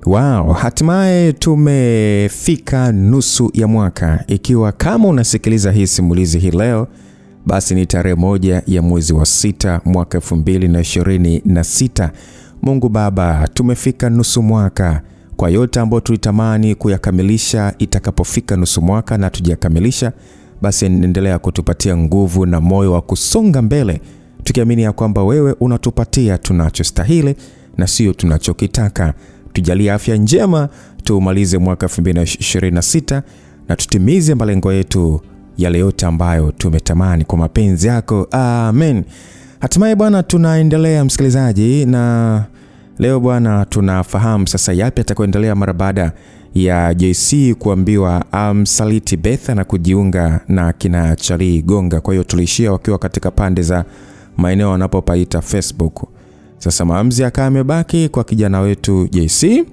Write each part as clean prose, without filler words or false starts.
Wow, hatimaye tumefika nusu ya mwaka. Ikiwa kama unasikiliza hii simulizi hii leo, basi ni tarehe 1 ya mwezi wa 6 mwaka 2026. Mungu Baba, tumefika nusu mwaka. Kwa yote ambayo tulitamani kuyakamilisha itakapofika nusu mwaka na tujakamilisha, basi endelea kutupatia nguvu na moyo wa kusonga mbele, tukiamini ya kwamba wewe unatupatia tunachostahili na sio tunachokitaka. Tujalie afya njema, tumalize mwaka 2026 na tutimize malengo yetu yale yote ambayo tumetamani kwa mapenzi yako. Amen. Hatimaye Bwana, tunaendelea msikilizaji, na leo Bwana tunafahamu sasa yapi atakoendelea mara baada ya JC kuambiwa amsaliti Betha na kujiunga na kina Charlie Gonga. Kwa hiyo tulishia wakiwa katika pande za maeneo wanapopaita Facebook. Sasa maamuzi akawa yamebaki kwa kijana wetu JC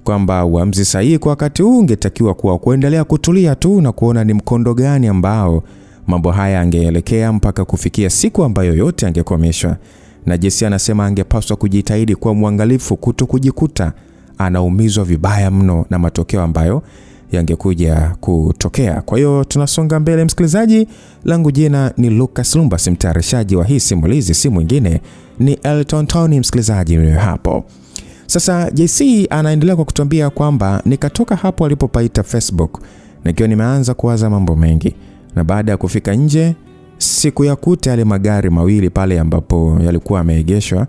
kwamba uamuzi sahihi kwa wakati huu ungetakiwa kuwa kuendelea kutulia tu na kuona ni mkondo gani ambao mambo haya angeelekea mpaka kufikia siku ambayo yote angekomeshwa. Na JC anasema angepaswa kujitahidi kwa mwangalifu kutokujikuta anaumizwa vibaya mno na matokeo ambayo yangekuja kutokea. Kwa hiyo tunasonga mbele msikilizaji, langu jina ni Lucas Lumba, mtayarishaji wa hii simulizi si mwingine ni Elton Tony msikilizaji hapo. Sasa JC anaendelea kwa kutuambia kwamba nikatoka hapo alipopaita Facebook nikiwa nimeanza kuwaza mambo mengi, na baada ya kufika nje siku ya kuta yale magari mawili pale ambapo yalikuwa yameegeshwa,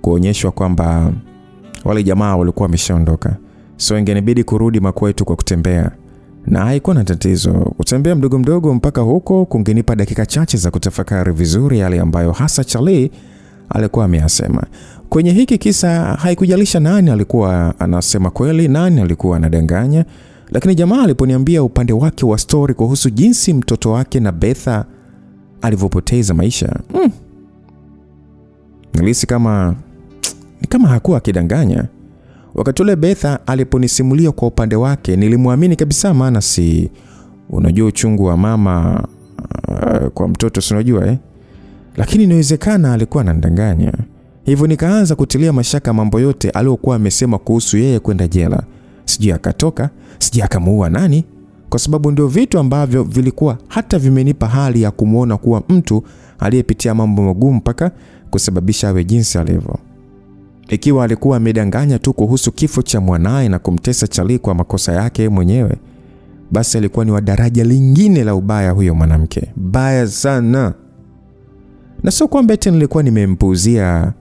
kuonyeshwa kwamba wale jamaa walikuwa wameshaondoka, so ingenibidi kurudi makwetu kwa kutembea, na haikuwa na tatizo kutembea mdogo mdogo mpaka huko kungenipa dakika chache za kutafakari vizuri yale ambayo hasa Charlie alikuwa ameyasema. Kwenye hiki kisa haikujalisha nani alikuwa anasema kweli, nani alikuwa anadanganya, lakini jamaa aliponiambia upande wake wa story kuhusu jinsi mtoto wake na Betha alivyopoteza maisha, nilihisi kama hakuwa akidanganya. Wakati ule Betha aliponisimulia kwa upande wake nilimwamini kabisa, maana si unajua uchungu wa mama kwa mtoto si unajua lakini inawezekana alikuwa anadanganya. Hivyo nikaanza kutilia mashaka mambo yote aliyokuwa amesema kuhusu yeye kwenda jela. Sijui akatoka, sijui akamuua nani, kwa sababu ndio vitu ambavyo vilikuwa hata vimenipa hali ya kumuona kuwa mtu aliyepitia mambo magumu mpaka kusababisha awe jinsi alivyo. Ikiwa alikuwa amedanganya tu kuhusu kifo cha mwanae na kumtesa Charlie kwa makosa yake mwenyewe, basi alikuwa ni wa daraja lingine la ubaya huyo mwanamke. Baya sana. Na sio kwamba eti nilikuwa nimempuuzia,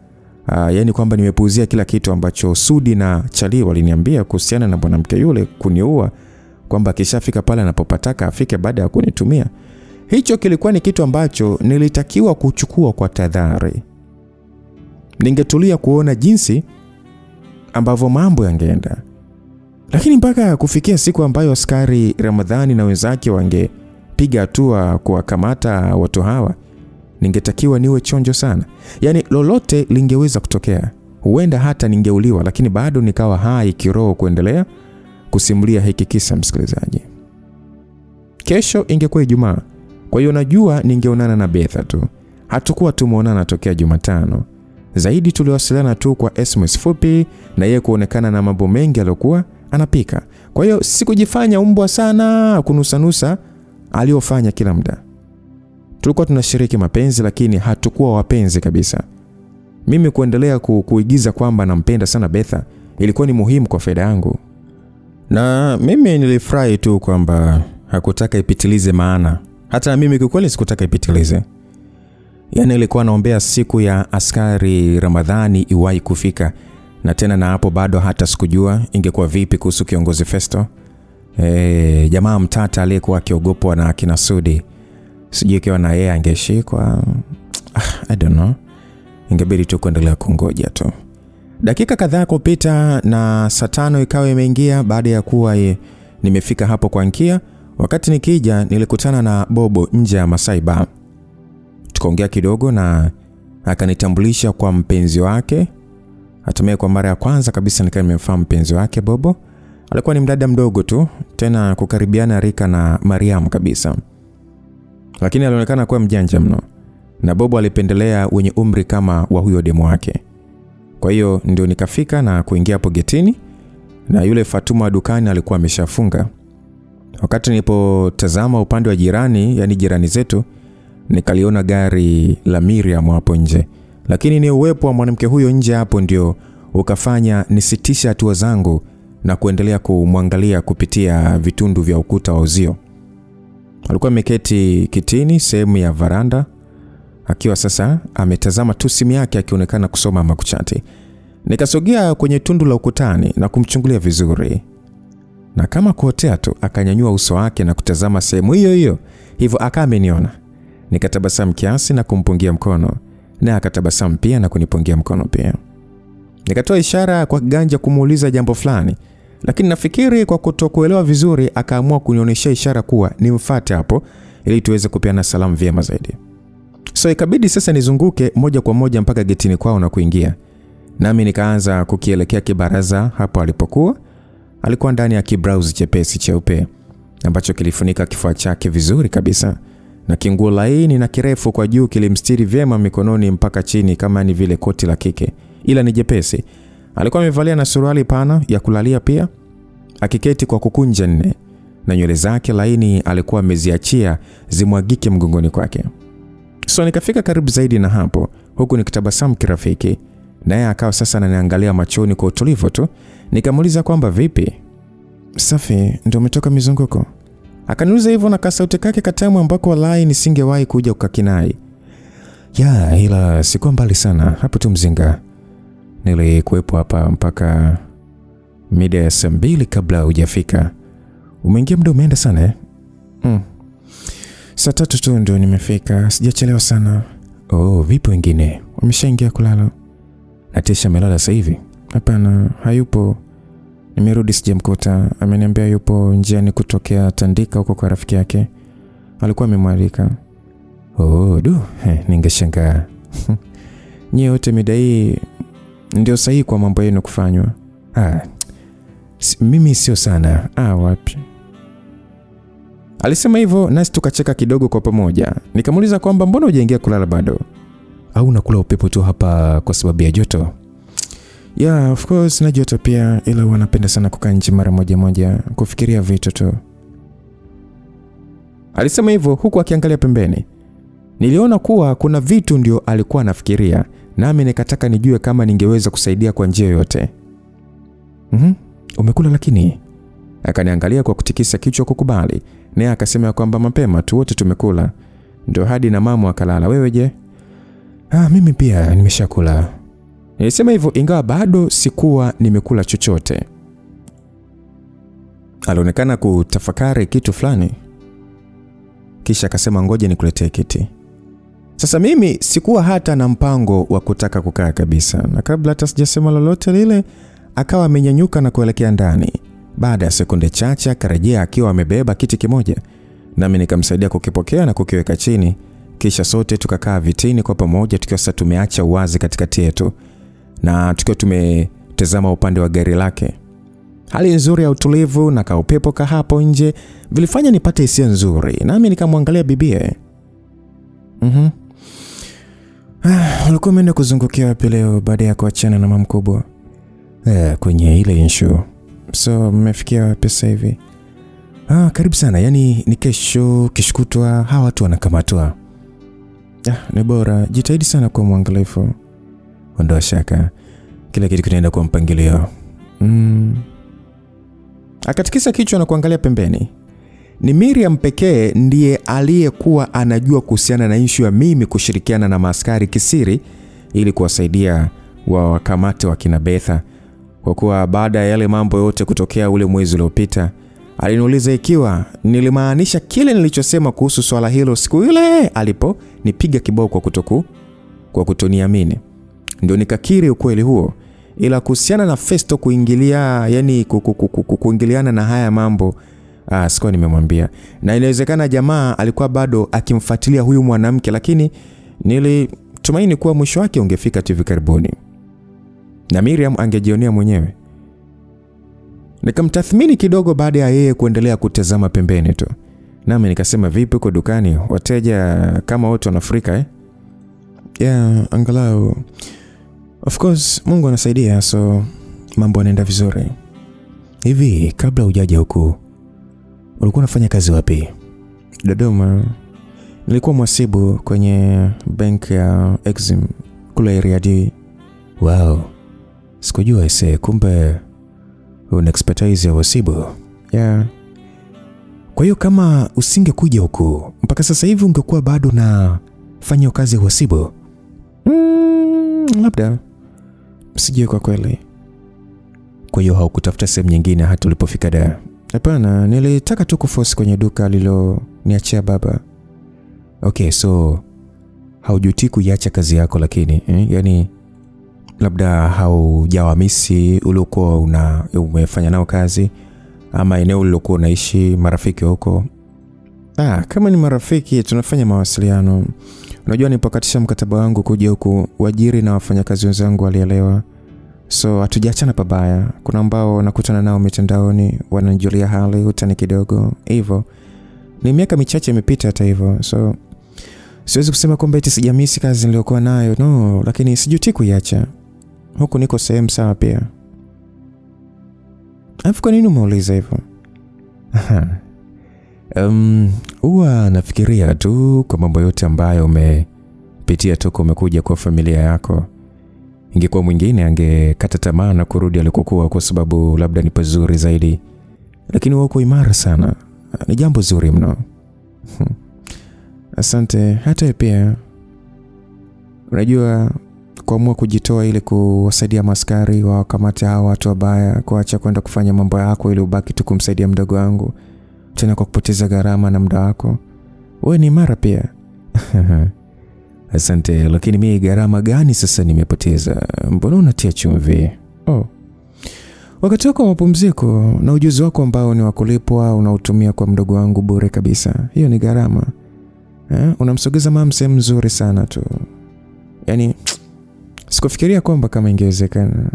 yani kwamba nimepuuzia kila kitu ambacho Sudi na Charlie waliniambia kuhusiana na mwanamke yule kuniua, kwamba akishafika pale anapopataka afike baada ya kunitumia. Hicho kilikuwa ni kitu ambacho nilitakiwa kuchukua kwa tahadhari. Ningetulia kuona jinsi ambavyo mambo yangeenda. Lakini mpaka kufikia siku ambayo askari Ramadhani na wenzake wangepiga hatua kuwakamata watu hawa, ningetakiwa niwe chonjo sana. Yani lolote lingeweza kutokea. Huenda hata ningeuliwa, lakini bado nikawa hai kiroho kuendelea kusimulia hiki kisa msikilizaji. Kesho ingekuwa Ijumaa. Kwa hiyo najua ningeonana na Betha tu. Hatakuwa tumeonana tokea Jumatano. Zaidi tuliwasiliana tu kwa SMS fupi na yeye kuonekana na mambo mengi aliyokuwa anapika. Kwa hiyo sikujifanya umbwa sana kunusanusa aliyofanya kila muda. Tulikuwa tunashiriki mapenzi, lakini hatakuwa wapenzi kabisa. Mimi kuendelea kuigiza kwamba nampenda sana Betha ilikuwa ni muhimu kwa faida yangu. Na mimi nilifurahi tu kwamba hakutaka ipitilize, maana hata mimi kwa kweli sikutaka ipitilize. Yani ilikuwa naombea siku ya askari Ramadhani iwahi kufika, na tena na hapo bado hata sikujua ingekuwa vipi kuhusu kiongozi Festo. Jamaa mtata aliyekuwa akiogopwa na kina Sudi. Sijui kiwa na yeye angeshikwa. I don't know. Ingebidi tu kuendelea kungoja tu. Dakika kadhaa kupita na saa 5 ikawa imeingia baada ya kuwa nimefika hapo kwa Nkia. Wakati nikija nilikutana na Bobo nje ya Masai Bar. Tukaongea kidogo na akanitambulisha kwa mpenzi wake. Hatimaye kwa mara ya kwanza kabisa nikawa nimemfahamu mpenzi wake Bobo. Alikuwa ni mdada mdogo tu, tena kukaribiana rika na Mariam kabisa. Lakini alionekana kuwa mjanja mno. Na Bobo alipendelea wenye umri kama wa huyo demu wake. Kwa hiyo ndio nikafika na kuingia hapo getini. na yule Fatuma wa dukani alikuwa ameshafunga. Wakati nilipotazama upande wa jirani, yani jirani zetu, nikaliona gari la Miriam hapo nje. Lakini ni uwepo wa mwanamke huyo nje hapo ndio ukafanya nisitisha hatua zangu na kuendelea kumwangalia kupitia vitundu vya ukuta wa uzio. Alikuwa ameketi kitini sehemu ya varanda, akiwa sasa ametazama tu simu yake akionekana kusoma ama kuchati. Nikasogea kwenye tundu la ukutani na kumchungulia vizuri. Na kama kuotea tu akanyanyua uso wake na kutazama sehemu hiyo hiyo. Hivyo akameniona. Nikatabasamu kiasi na kumpungia mkono, na akatabasamu pia na kunipungia mkono pia. Nikatoa ishara kwa kiganja kumuuliza jambo fulani, lakini nafikiri kwa kutokuelewa vizuri akaamua kunionyesha ishara kuwa nimfuate hapo ili tuweze kupeana salamu vyema zaidi. So ikabidi sasa nizunguke moja kwa moja mpaka getini kwao na kuingia. Nami nikaanza kukielekea kibaraza hapo alipokuwa. Alikuwa ndani ya kibrauzi chepesi cheupe ambacho kilifunika kifua chake vizuri kabisa, na kinguo laini na kirefu kwa juu kilimstiri vyema mikononi mpaka chini kama ni vile koti la kike, ila ni jepesi. Alikuwa amevalia na suruali pana ya kulalia pia, akiketi kwa kukunja nne, na nywele zake laini alikuwa ameziachia zimwagike mgongoni kwake. So nikafika karibu zaidi na hapo, huku nikitabasamu kirafiki, naye akawa sasa ananiangalia machoni kwa utulivu tu. Nikamuuliza kwamba vipi? Safi, ndio umetoka mizunguko? Akaniuliza hivyo na kasauti kake katamu ambako walai nisingewahi kuja kukakinai. Ya, ila sikuwa mbali sana, hapo tu Mzinga. Nilikuwepo hapa mpaka mida ya saa 2 kabla hujafika. Umeingia muda umeenda sana eh? Saa 3 tu ndio nimefika, sijachelewa sana. Oh, vipi wengine? Wameshaingia kulala? Natisha amelala sasa hivi? Hapana, hayupo. Nimerudi sijamkuta. Ameniambia yupo njiani kutokea Tandika huko kwa rafiki yake. Alikuwa amemwalika. Oh, ningeshangaa. Nyie wote mida hii ndio sahihi kwa mambo yenu kufanywa. Mimi sio sana. Wapi? Alisema hivyo nasi tukacheka kidogo kwa pamoja. Nikamuuliza kwamba mbona hujaingia kulala bado? Au unakula upepo tu hapa kwa sababu ya joto? Yeah, of course na joto pia, ila wanapenda sana kukaa nje mara moja kufikiria vitu tu. Alisema hivyo huku akiangalia pembeni. Niliona kuwa kuna vitu ndio alikuwa anafikiria, nami nikataka nijue kama ningeweza kusaidia kwa njia yoyote. Umekula lakini? Akaniangalia kwa kutikisa kichwa kukubali, naye akasema kwamba mapema tu wote tumekula. Ndio hadi na mama akalala. Wewe je? Mimi pia nimeshakula. Nilisema hivyo ingawa bado sikuwa nimekula chochote. Alionekana kutafakari kitu fulani, kisha akasema ngoja nikuletee kiti. Sasa mimi sikuwa hata na mpango wa kutaka kukaa kabisa, na kabla hata sijasema lolote lile akawa amenyanyuka na kuelekea ndani. Baada ya sekunde chache akarejea akiwa amebeba kiti kimoja, nami nikamsaidia kukipokea na kukiweka chini. Kisha sote tukakaa vitini kwa pamoja tukiwa sasa tumeacha uwazi katikati yetu na tukiwa tumetazama upande wa gari lake. Hali nzuri ya utulivu na kaupepo ka hapo nje vilifanya nipate hisia nzuri, nami nikamwangalia bibie. Ulikuwa umeenda kuzungukia wapi leo baada ya kuachana na mama mkubwa? Kwenye ile issue. So mmefikia wapi sasa hivi? Karibu sana, yani ni kesho kishukutwa hawa watu wanakamatwa. Ni bora jitahidi sana kwa mwangalifu. Ondoa shaka, kila kitu kinaenda kwa mpangilio. Akatikisa kichwa na kuangalia pembeni. Ni Miriam pekee ndiye aliyekuwa anajua kuhusiana na issue ya mimi kushirikiana na maaskari kisiri ili kuwasaidia wakamate wakina Betha, kwa kuwa baada ya yale mambo yote kutokea ule mwezi uliopita aliniuliza ikiwa nilimaanisha kile nilichosema kuhusu swala hilo siku ile alipo nipiga kibao kwa kutoniamini. Ndio nikakiri ukweli huo, ila kuhusiana na Festo kuingilia, yani kuingiliana na haya mambo sikuwa nimemwambia. Na inawezekana jamaa alikuwa bado akimfuatilia huyu mwanamke, lakini nilitumaini kuwa mwisho wake ungefika hivi karibuni na Miriam angejionea mwenyewe. Nikamtathmini kidogo baada ya yeye kuendelea kutazama pembeni tu. Nami nikasema vipi kwa dukani? Wateja kama wote wanafurika Yeah, angalau. Of course Mungu anasaidia, so mambo yanaenda vizuri. Hivi kabla hujaja huku ulikuwa unafanya kazi wapi? Dodoma. Nilikuwa mhasibu kwenye bank ya Exim kule Riyadh. Wow. Sikujua kumbe una expertise ya uhasibu. Yeah. Kwa hiyo kama usingekuja huku mpaka sasa hivi ungekuwa bado na fanya kazi ya uhasibu? Labda. Sijui kwa kweli. Kwa hiyo haukutafuta sehemu nyingine hata ulipofika Dar? Hapana, nilitaka tu kuforce kwenye duka aliloniachia baba. Okay, so haujuti kuiacha kazi yako lakini yani labda haujawamisi uliokuwa umefanya nao kazi ama eneo ulilokuwa unaishi, marafiki huko? Kama ni marafiki tunafanya mawasiliano. Unajua nilipokatisha mkataba wangu kuja huku, waajiri na wafanyakazi wenzangu walielewa. So hatujaachana pabaya. Kuna ambao nakutana nao mitandaoni wananijulia hali utani kidogo. Hivyo ni miaka michache imepita hata hivyo. So siwezi kusema kwamba eti sijamisi kazi niliyokuwa nayo. No, lakini sijuti kuiacha. Huku niko sehemu sawa pia. Alafu kwa nini umeuliza hivyo? Huwa nafikiria tu kwa mambo yote ambayo umepitia toka umekuja kwa familia yako. Ingekuwa mwingine angekata tamaa na kurudi alikokuwa kwa sababu labda ni pazuri zaidi. Lakini wewe uko imara sana. Ni jambo zuri mno. Asante. Hata pia unajua kuamua kujitoa ili kuwasaidia maskari wa kamati hao watu wabaya, kuacha kwenda kufanya mambo yako ili ubaki tu kumsaidia mdogo wangu, tena kwa kupoteza gharama na muda wako. Wewe ni imara pia. Asante, lakini mimi gharama gani sasa nimepoteza? Mbona unatia chumvi? Wakati wako mapumziko na ujuzi wako ambao ni wa kulipwa unautumia kwa mdogo wangu bure kabisa. Hiyo ni gharama. Unamsogeza mama sehemu nzuri sana tu. Yaani sikufikiria kwamba kama ingewezekana.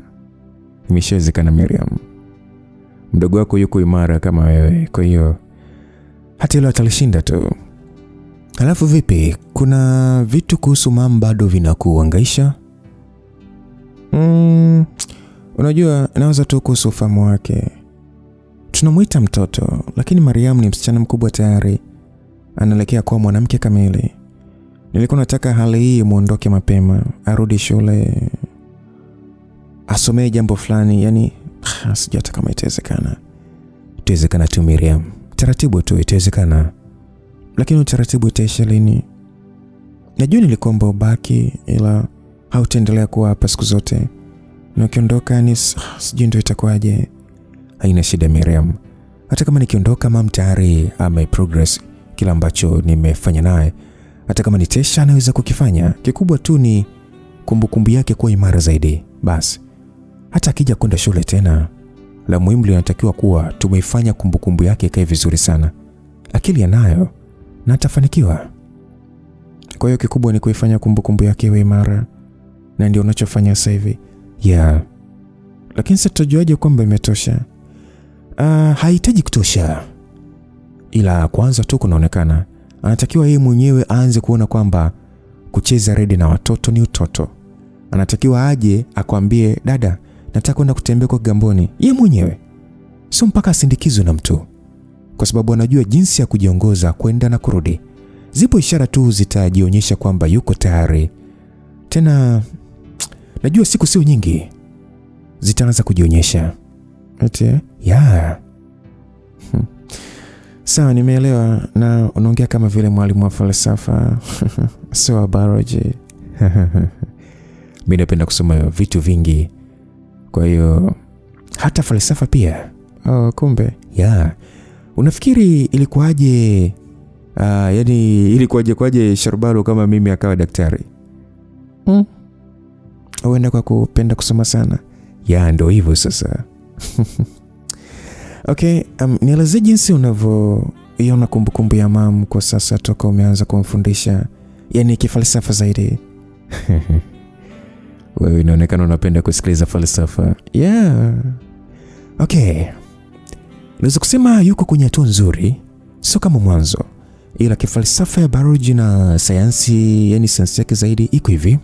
Imeshawezekana Miriam. Mdogo wako yuko imara kama wewe, kwa hiyo hata ile atalishinda tu. Alafu vipi? Kuna vitu kuhusu mama bado vinakuhangaisha? Unajua naweza tu kuhusu ufahamu wake. Tunamuita mtoto, lakini Mariam ni msichana mkubwa tayari. Anaelekea kuwa mwanamke kamili. Nilikuwa nataka hali hii muondoke mapema, arudi shule, asomee jambo fulani, yani sijui hata kama itawezekana. Itawezekana tu Miriam. Taratibu tu itawezekana. Lakini utaratibu utaisha lini? Najua nilikuomba ubaki ila hautaendelea kuwa hapa siku zote. Na ukiondoka ni sijui ndio itakuwaje. Haina shida Miriam. Hata kama nikiondoka mama tayari progress kila ambacho nimefanya naye. Hata kama nitesha anaweza kukifanya. Kikubwa tu ni kumbukumbu yake kuwa imara zaidi. Basi hata akija kwenda shule tena, la muhimu linatakiwa kuwa tumeifanya kumbukumbu yake ikae vizuri sana. Akili anayo na atafanikiwa. Kwa hiyo kikubwa ni kuifanya kumbukumbu yake iwe imara, na ndio unachofanya sasa hivi. Yeah. Lakini sasa tutajuaje kwamba imetosha? Haihitaji kutosha. Ila kwanza tu kunaonekana anatakiwa yeye mwenyewe aanze kuona kwamba kucheza redi na watoto ni utoto. Anatakiwa aje akwambie, dada, nataka kwenda kutembea kwa Kigamboni. Yeye mwenyewe. Sio mpaka asindikizwe na mtu. Kwa sababu anajua jinsi ya kujiongoza kwenda na kurudi. Zipo ishara tu zitajionyesha kwamba yuko tayari. Tena najua siku sio nyingi zitaanza kujionyesha. Eti? Yeah. Sawa, nimeelewa, na unaongea kama vile mwalimu wa falsafa. Sio biology. Mimi napenda kusoma vitu vingi. Kwa hiyo hata falsafa pia. Kumbe. Yeah. Unafikiri ilikuwaje ilikuwaje Sharbalo kama mimi akawa daktari? Uenda kwa kupenda kusoma sana. Ya ndio hivyo sasa. Okay, nieleze jinsi unavyoiona kumbukumbu ya mama kwa sasa toka umeanza kumfundisha, yani kifalsafa zaidi. Wewe inaonekana unapenda kusikiliza falsafa. Yeah. Okay. Naweza kusema yuko kwenye hatua nzuri, sio kama mwanzo. Ila kifalsafa ya biology na sayansi, yani sayansi yake zaidi iko hivi.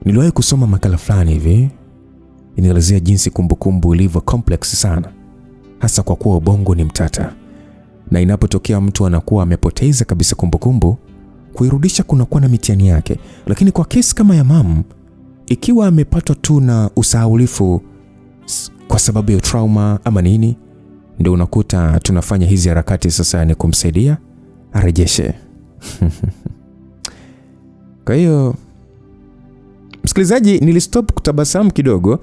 Niliwahi kusoma makala fulani hivi Inaelezea jinsi kumbukumbu ilivyo complex sana, hasa kwa kuwa ubongo ni mtata, na inapotokea mtu anakuwa amepoteza kabisa kumbukumbu, kuirudisha kunakuwa na mitihani yake. Lakini kwa kesi kama ya mam, ikiwa amepatwa tu na usahaulifu kwa sababu ya trauma ama nini, ndio unakuta tunafanya hizi harakati sasa ni kumsaidia arejeshe. Kwa hiyo msikilizaji, nilistop kutabasamu kidogo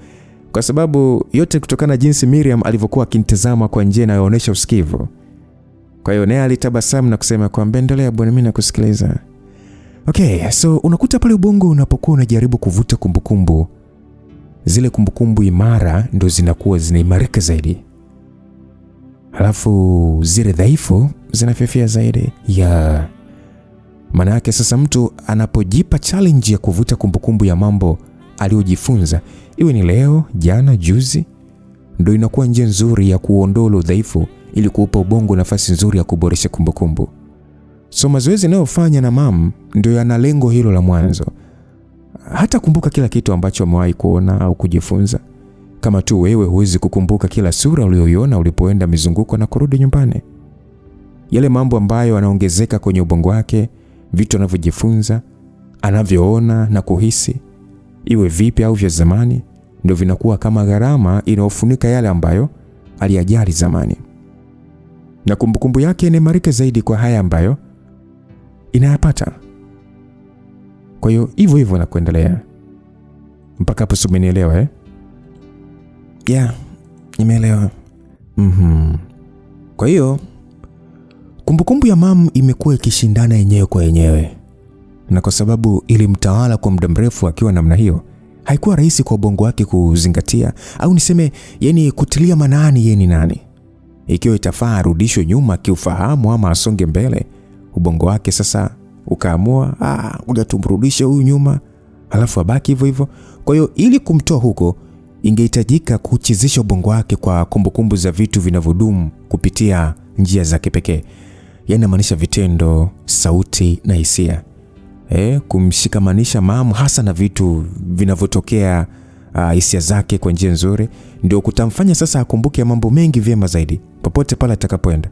kwa sababu yote kutokana jinsi Miriam alivyokuwa akinitazama kwa njia inayoonyesha usikivu. Kwa hiyo naye alitabasamu na kusema kwamba endelea bwana, mimi nakusikiliza. Okay, so unakuta pale ubongo unapokuwa unajaribu kuvuta kumbukumbu, zile kumbukumbu imara ndio zinakuwa zinaimarika zaidi. Halafu zile dhaifu zinafifia zaidi. Maana yake sasa mtu anapojipa challenge ya kuvuta kumbukumbu ya mambo aliyojifunza, iwe ni leo, jana, juzi, ndio inakuwa njia nzuri ya kuondoa udhaifu ili kuupa ubongo nafasi nzuri ya kuboresha kumbukumbu. So mazoezi ninayofanya na mam ndio yana lengo hilo la mwanzo. Hata kumbuka kila kitu ambacho umewahi kuona au kujifunza. Kama tu wewe huwezi kukumbuka kila sura uliyoiona ulipoenda mizunguko na kurudi nyumbani. Yale mambo ambayo yanaongezeka kwenye ubongo wake, vitu anavyojifunza, anavyoona na kuhisi, iwe vipi au vya zamani, ndio vinakuwa kama gharama inayofunika yale ambayo aliyajali zamani. Na kumbukumbu yake inaimarika zaidi kwa haya ambayo inayapata. Kwa hiyo hivyo na kuendelea. Mpaka hapo umenielewa eh? Nimeelewa. Kwa hiyo kumbukumbu ya mam imekuwa ikishindana yenyewe kwa yenyewe. Na kwa sababu ilimtawala kwa muda mrefu akiwa namna hiyo, haikuwa rahisi kwa ubongo wake kuzingatia au niseme kutilia maanani yeye ni nani. Ikiwa itafaa arudishwe nyuma kiufahamu ama asonge mbele, ubongo wake sasa ukaamua ngoja tumrudishe huyu nyuma, halafu abaki hivyo hivyo. Kwa hiyo ili kumtoa huko, ingehitajika kuchezesha ubongo wake kwa kumbukumbu za vitu vinavyodumu kupitia njia za kipekee. Maanisha vitendo, sauti na hisia. Kumshikamanisha mamu hasa na vitu vinavyotokea, hisia zake kwa njia nzuri, ndio kutamfanya sasa akumbuke mambo mengi vyema zaidi popote pale atakapoenda.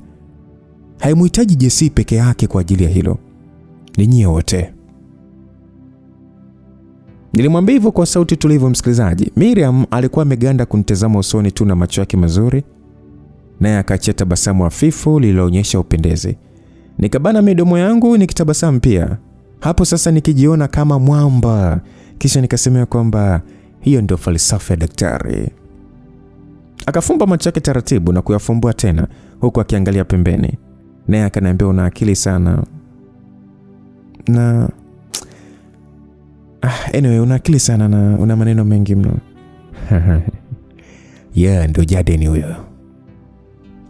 Haimuhitaji Jesse peke yake kwa ajili ya hilo. Ni nyie wote. Nilimwambia hivyo kwa sauti tulivu msikilizaji. Miriam alikuwa ameganda kunitazama usoni tu na macho yake mazuri, naye akacheta tabasamu hafifu lililoonyesha upendezi. Nikabana midomo yangu nikitabasamu pia. Hapo sasa nikijiona kama mwamba. Kisha nikasemea kwamba hiyo ndio falsafa ya daktari. Akafumba macho yake taratibu na kuyafumbua tena huku akiangalia pembeni. Naye akaniambia una akili sana. Na anyway, una akili sana na una maneno mengi mno. Ndio Jaden huyo.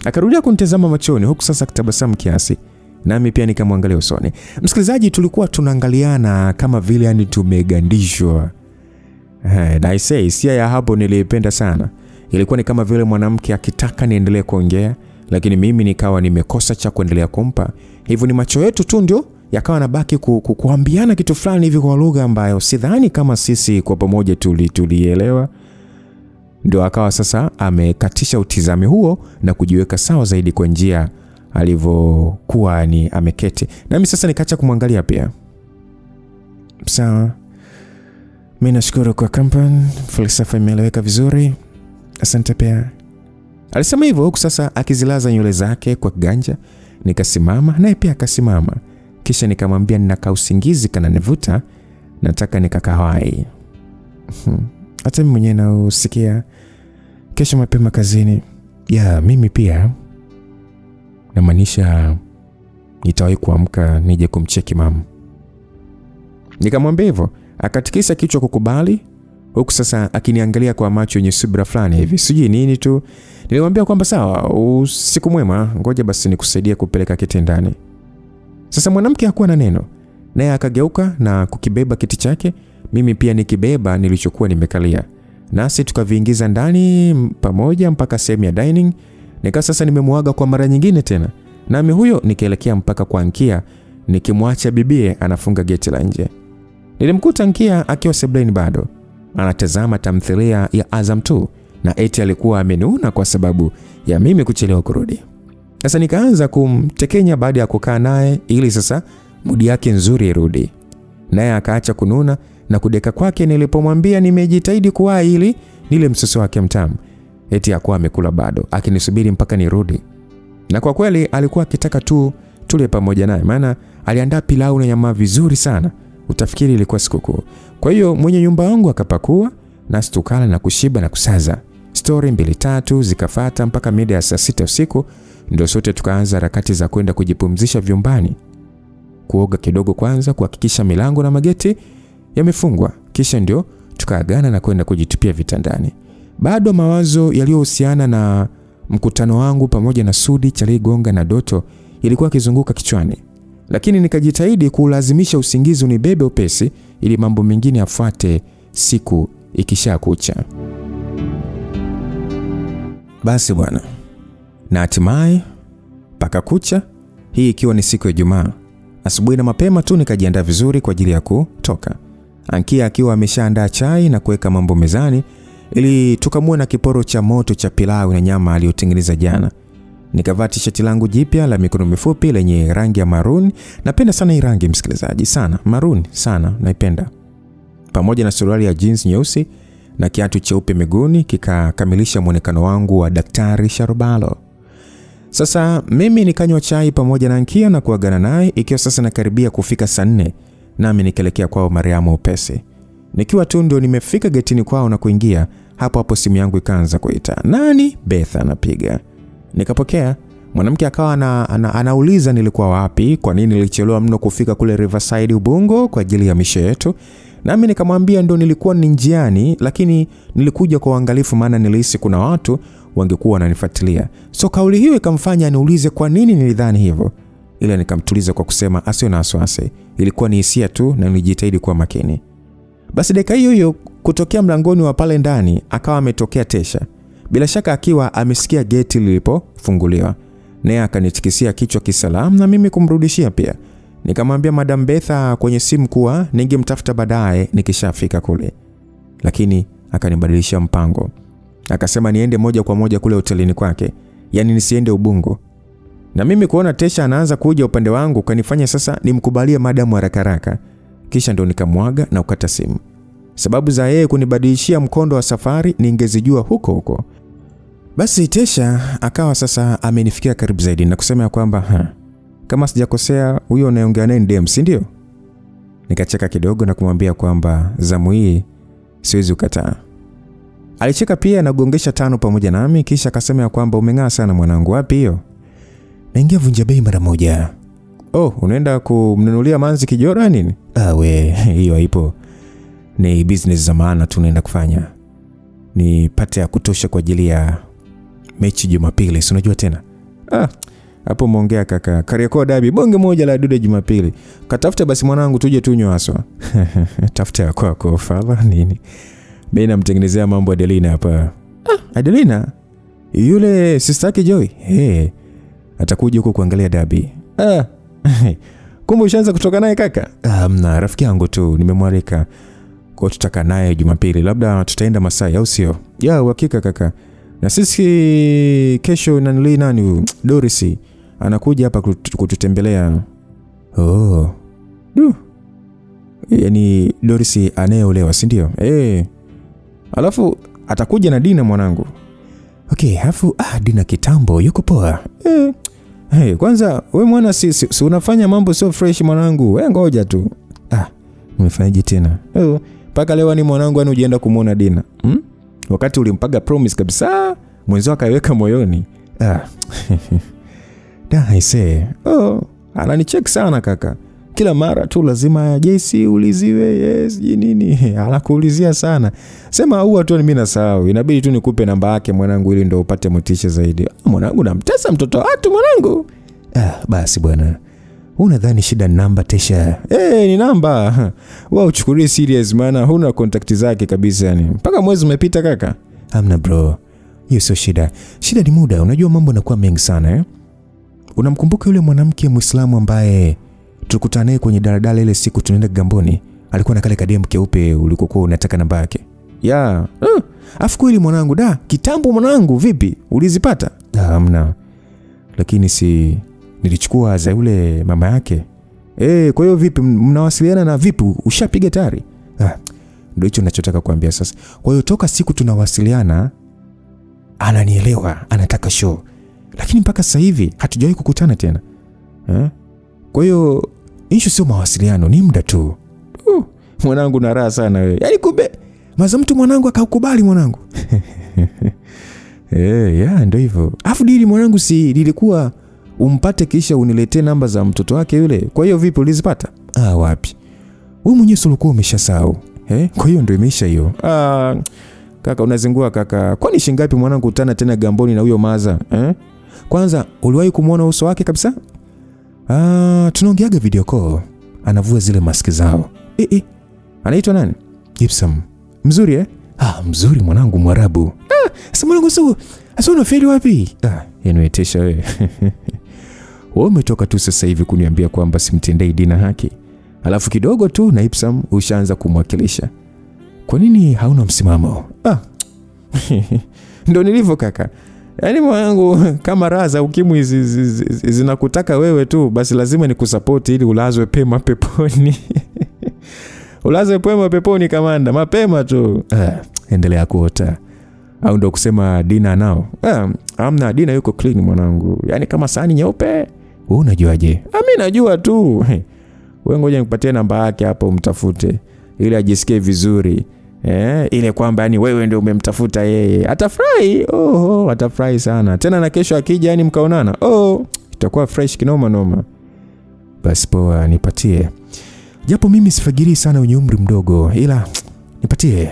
Akarudia kunitazama machoni huku sasa kitabasamu kiasi. Nami pia nikamwangalia usoni. Msikilizaji, tulikuwa tunaangaliana kama vile tumegandishwa. I say, hisia ya hapo nilipenda sana. Ilikuwa ni kama vile mwanamke akitaka niendelee kuongea, lakini mimi nikawa nimekosa cha kuendelea kumpa. Hivyo ni macho yetu tu ndio yakawa nabaki kuambiana kitu fulani hivi kwa lugha ambayo sidhani kama sisi kwa pamoja tulielewa. Ndio akawa sasa amekatisha utizami huo na kujiweka sawa zaidi kwa njia alivyokuwa ni ameketi. Nami sasa nikaacha kumwangalia pia. Sawa. Mimi nashukuru kwa kampani, falsafa imeeleweka vizuri. Asante pia. Alisema hivyo huku sasa akizilaza nywele zake kwa kiganja. Nikasimama naye pia akasimama. Kisha nikamwambia ninakaa usingizi kananivuta, nataka nikakawai. Hata mimi mwenyewe nausikia kesho mapema kazini. Mimi pia. Namaanisha nitawahi kuamka nije kumcheki mama. Nikamwambia hivyo, akatikisa kichwa kukubali, huku sasa akiniangalia kwa macho yenye subira fulani hivi. Sijui nini tu. Nilimwambia kwamba sawa, usiku mwema, ngoja basi nikusaidia kupeleka kiti ndani. Sasa mwanamke hakuwa na neno. Naye akageuka na kukibeba kiti chake, mimi pia nikibeba nilichokuwa nimekalia. Nasi tukaviingiza ndani pamoja mpaka sehemu ya dining. Nika sasa nimemuaga kwa mara nyingine tena. Nami huyo nikaelekea mpaka kwa Nkia, nikimwacha bibie anafunga geti la nje. Nilimkuta Nkia akiwa sebuleni bado. anatazama tamthilia ya Azam 2 na eti alikuwa amenuna kwa sababu ya mimi kuchelewa kurudi. Sasa nikaanza kumtekenya baada ya kukaa naye ili sasa mudi yake nzuri irudi. Naye akaacha kununa na kudeka kwake nilipomwambia nimejitahidi kuwahi ili nile msoso wake mtamu. Eti hakuwa amekula bado, akinisubiri mpaka nirudi. Na kwa kweli alikuwa akitaka tu tule pamoja naye, maana aliandaa pilau na nyama vizuri sana. Utafikiri ilikuwa sikukuu. Kwa hiyo mwenye nyumba wangu akapakua na tukala na kushiba na kusaza. Story 2-3 zikafuata mpaka mida ya saa 6 usiku ndio sote tukaanza harakati za kwenda kujipumzisha vyumbani. Kuoga kidogo kwanza kuhakikisha milango na mageti yamefungwa, kisha ndio tukaagana na kwenda kujitupia vitandani. Bado mawazo yaliyohusiana na mkutano wangu pamoja na Sudi, Charlie Gonga na Doto ilikuwa kizunguka kichwani. Lakini nikajitahidi kulazimisha usingizi unibebe upesi ili mambo mengine yafuate siku ikishakucha. Basi bwana. Na hatimaye paka kucha, hii ikiwa ni siku ya Ijumaa. Asubuhi na mapema tu nikajiandaa vizuri kwa ajili ya kutoka. Ankia akiwa ameshaandaa chai na kuweka mambo mezani ili tukamue na kiporo cha moto cha pilau na nyama aliyotengeneza jana. Nikavaa t-shirt langu jipya la mikono mifupi lenye rangi ya maroon. Napenda sana hii rangi msikilizaji, sana. Maroon sana naipenda. Pamoja na suruali ya jeans nyeusi na kiatu cheupe miguuni kikakamilisha muonekano wangu wa Daktari Sharobalo. Sasa mimi nikanywa chai pamoja na Ankia na kuagana naye ikiwa sasa nakaribia kufika saa 4 nami nikaelekea kwao Mariamu upesi. Nikiwa tu ndio nimefika getini kwao na kuingia, hapo simu yangu ikaanza kuita. Nani? Beth anapiga. Nikapokea. Mwanamke akawa anauliza nilikuwa wapi, kwa nini nilichelewa mno kufika kule Riverside Ubungo kwa ajili ya mishe yetu. Nami nikamwambia ndo nilikuwa njiani, lakini nilikuja kwa uangalifu maana nilihisi kuna watu wangekuwa wananifuatilia. So kauli hiyo ikamfanya niulize kwa nini nilidhani hivyo. Ila nikamtuliza kwa kusema asio na wasiwasi, ilikuwa ni hisia tu na nilijitahidi kuwa makini. Basi dakika hiyo kutokea mlangoni wa pale ndani akawa ametokea Tesha. Bila shaka akiwa amesikia geti lilipofunguliwa. Naye akanitikisia kichwa kisalamu na mimi kumrudishia pia. Nikamwambia Madam Betha kwenye simu kuwa ningemtafuta baadaye nikishafika kule. Lakini akanibadilisha mpango. Akasema niende moja kwa moja kule hotelini kwake, yani nisiende Ubungo. Na mimi kuona Tesha anaanza kuja upande wangu kanifanya sasa nimkubalie Madam haraka. Kisha ndo nikamwaga na ukata simu. Sababu za yeye kunibadilishia mkondo wa safari ningezijua huko. Basi Tesha akawa sasa amenifikia karibu zaidi na kusema kwamba kama sijakosea huyo unayeongea naye ndiye, si ndio? Nikacheka kidogo na kumwambia kwamba zamu hii siwezi ukataa. Alicheka pia na kugongesha 5 pamoja nami, kisha akasema kwamba umeng'aa sana mwanangu. Wapi hiyo? Naingia Vunja Bei mara moja. Oh, unaenda kumnunulia Manzi kijora nini? We, hiyo haipo. Ni business za maana tunaenda kufanya. Ni pate ya kutosha kwa ajili ya mechi Jumapili, si unajua tena. Hapo muongea kaka. Kariakoo Derby bonge moja la dude Jumapili. Katafuta basi mwanangu tuje tunywe haswa. Tafuta ya kwako fala nini? Mimi namtengenezea mambo Adelina hapa. Adelina? Yule sister yake Joy? Atakuja huko kuangalia Derby. Kumbe ushaanza kutoka naye kaka? Mna rafiki yangu tu nimemwalika. Kwa tutaka naye Jumapili. Labda tutaenda Masai au sio? Ya uhakika kaka. Na sisi kesho nani Doris anakuja hapa kututembelea. Yaani Doris anayeolewa, si ndio? Alafu atakuja na Dina mwanangu. Okay, alafu Dina kitambo yuko poa. Kwanza wewe mwana si unafanya mambo so fresh mwanangu. Wewe ngoja tu. Umefanyaje tena? Paka leo ni mwanangu anajienda kumuona Dina. Wakati ulimpaga promise kabisa, mwenzo akaiweka moyoni. Aisee. Ananicheck sana kaka. Kila mara tu lazima JC uliziwe, yes, nini. Anakuulizia sana. Sema huwa tu mimi nasahau. Inabidi tu nikupe namba yake mwanangu ili ndio upate motisha zaidi. Mwanangu namtesa mtoto watu mwanangu. Basi bwana. Unadhani shida ni namba Tesha? Ni namba. Wewe uchukulie serious maana huna contact zake kabisa yani. Mpaka mwezi umepita kaka. Hamna bro. Hiyo sio shida. Shida ni muda. Unajua mambo yanakuwa mengi sana Unamkumbuka yule mwanamke Muislamu ambaye tulikutana naye kwenye daladala ile siku tunaenda Gamboni? Alikuwa na kale kadem keupe ulikokuwa unataka namba yake. Ya. Afu kweli mwanangu, kitambo mwanangu, vipi? Ulizipata? Hamna. Lakini si nilichukua za yule mama yake. Kwa hiyo vipi, mnawasiliana na vipi? Ushapiga tayari? Ndio hicho ninachotaka kuambia sasa. Kwa hiyo toka siku tunawasiliana ananielewa, anataka show. Lakini mpaka sasa hivi hatujawahi kukutana tena. Kwa hiyo issue sio mawasiliano, ni muda tu. Mwanangu na raha sana wewe. Yaani kumbe maza mtu mwanangu akaukubali mwanangu. Ndio hivyo. Afu dili mwanangu, si lilikuwa umpate kisha uniletee namba za mtoto wake yule. Kwa hiyo vipi, ulizipata? Wapi? Wewe mwenyewe ulikuwa umeshasahau. Kwa hiyo ndio imeisha hiyo. Kaka unazingua kaka. Kwani shingapi mwanangu utana tena Gamboni na huyo maza? Kwanza uliwahi kumuona uso wake kabisa? Tunaongeaga video call. Anavua zile maski zao. Anaitwa nani? Gibson. Mzuri mzuri mwanangu, Mwarabu. Sasa mwanangu sasa unafeli wapi? Yaniwetesha wewe. Wewe umetoka tu sasa hivi kuniambia kwamba simtendei Dina haki. Alafu kidogo tu na Ipsam ushaanza kumwakilisha. Kwa nini hauna msimamo? Ndio nilivyo kaka. Yaani mwanangu, kama raha za ukimwi zinakutaka wewe tu, basi lazima nikusupport ili ulazwe pema peponi. Ulazwe pema peponi kamanda, mapema tu. Endelea kuota. Au ndio kusema Dina nao? Amna, Dina yuko clean mwanangu. Yaani kama sahani nyeupe. Wewe unajuaje? Mimi najua tu. Wewe ngoja nikupatie namba yake hapo umtafute ili ajisikie vizuri. Ile kwamba yani wewe ndio umemtafuta yeye. Atafurahi. Atafurahi sana. Tena na kesho akija yani mkaonana. Itakuwa fresh kinoma noma. Basi poa, nipatie. Japo mimi sifagirii sana wenye umri mdogo, ila nipatie.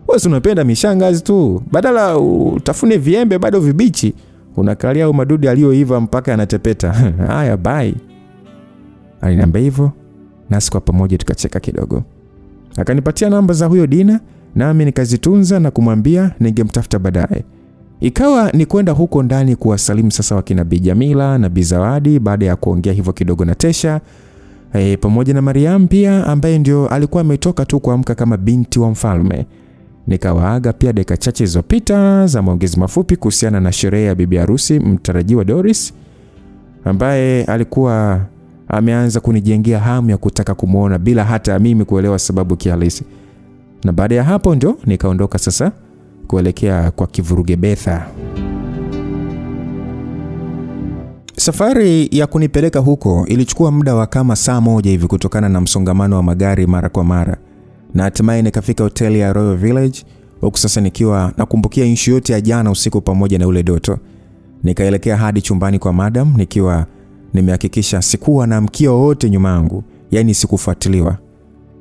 Wewe unapenda mishangazi tu. Badala utafune viembe bado vibichi, unakalia au madudu aliyoiva mpaka anatepeta. Haya, bye. Aliniambia hivyo, nasi kwa pamoja tukacheka kidogo. Akanipatia namba za huyo Dina, nami nikazitunza na kumwambia ningemtafuta baadaye. Ikawa ni kwenda huko ndani kuwasalimu sasa wakina Bi Jamila na Bi Zawadi, baada ya kuongea hivyo kidogo na Tesha. Pamoja na Mariam pia, ambaye ndio alikuwa ametoka tu kuamka kama binti wa mfalme. Nikawaaga pia dakika chache zilizopita za maongezi mafupi kuhusiana na sherehe ya bibi harusi mtarajiwa Doris, ambaye alikuwa ameanza kunijengea hamu ya kutaka kumuona bila hata mimi kuelewa sababu kihalisi. Na baada ya hapo ndio nikaondoka sasa kuelekea kwa Kivuruge Betha. Safari ya kunipeleka huko ilichukua muda wa kama saa moja hivi kutokana na msongamano wa magari mara kwa mara. Na hatimaye nikafika hoteli ya Royal Village, huku sasa nikiwa nakumbukia inshu yote ya jana usiku pamoja na ule Doto. Nikaelekea hadi chumbani kwa madam nikiwa nimehakikisha sikuwa na mkio wote nyuma yangu, yani sikufuatiliwa.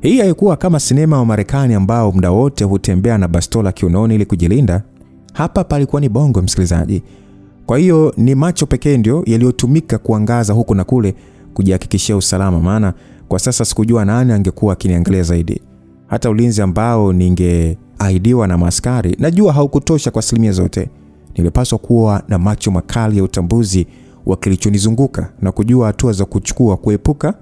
Hii haikuwa kama sinema wa Marekani ambao muda wote hutembea na bastola kiunoni ili kujilinda. Hapa palikuwa ni Bongo, msikilizaji. Kwa hiyo ni macho pekee ndio yaliyotumika kuangaza huku na kule kujihakikishia usalama, maana kwa sasa sikujua nani angekuwa akiniangalia zaidi. Hata ulinzi ambao ningeahidiwa na maaskari najua haukutosha kwa asilimia zote. Nilipaswa kuwa na macho makali ya utambuzi wa kilichonizunguka na kujua hatua za kuchukua kuepuka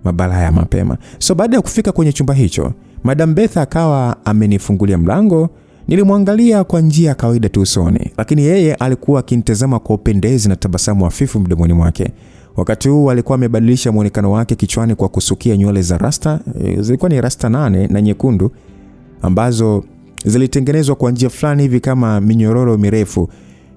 mabala ya mapema. So baada ya kufika kwenye chumba hicho, Madam Betha akawa amenifungulia mlango. Nilimwangalia kwa njia ya kawaida tu usoni, lakini yeye alikuwa akinitazama kwa upendezi na tabasamu hafifu mdomoni mwake. Wakati huu alikuwa amebadilisha muonekano wake kichwani kwa kusukia nywele za rasta. Zilikuwa ni rasta 8 na nyekundu ambazo zilitengenezwa kwa njia fulani hivi kama minyororo mirefu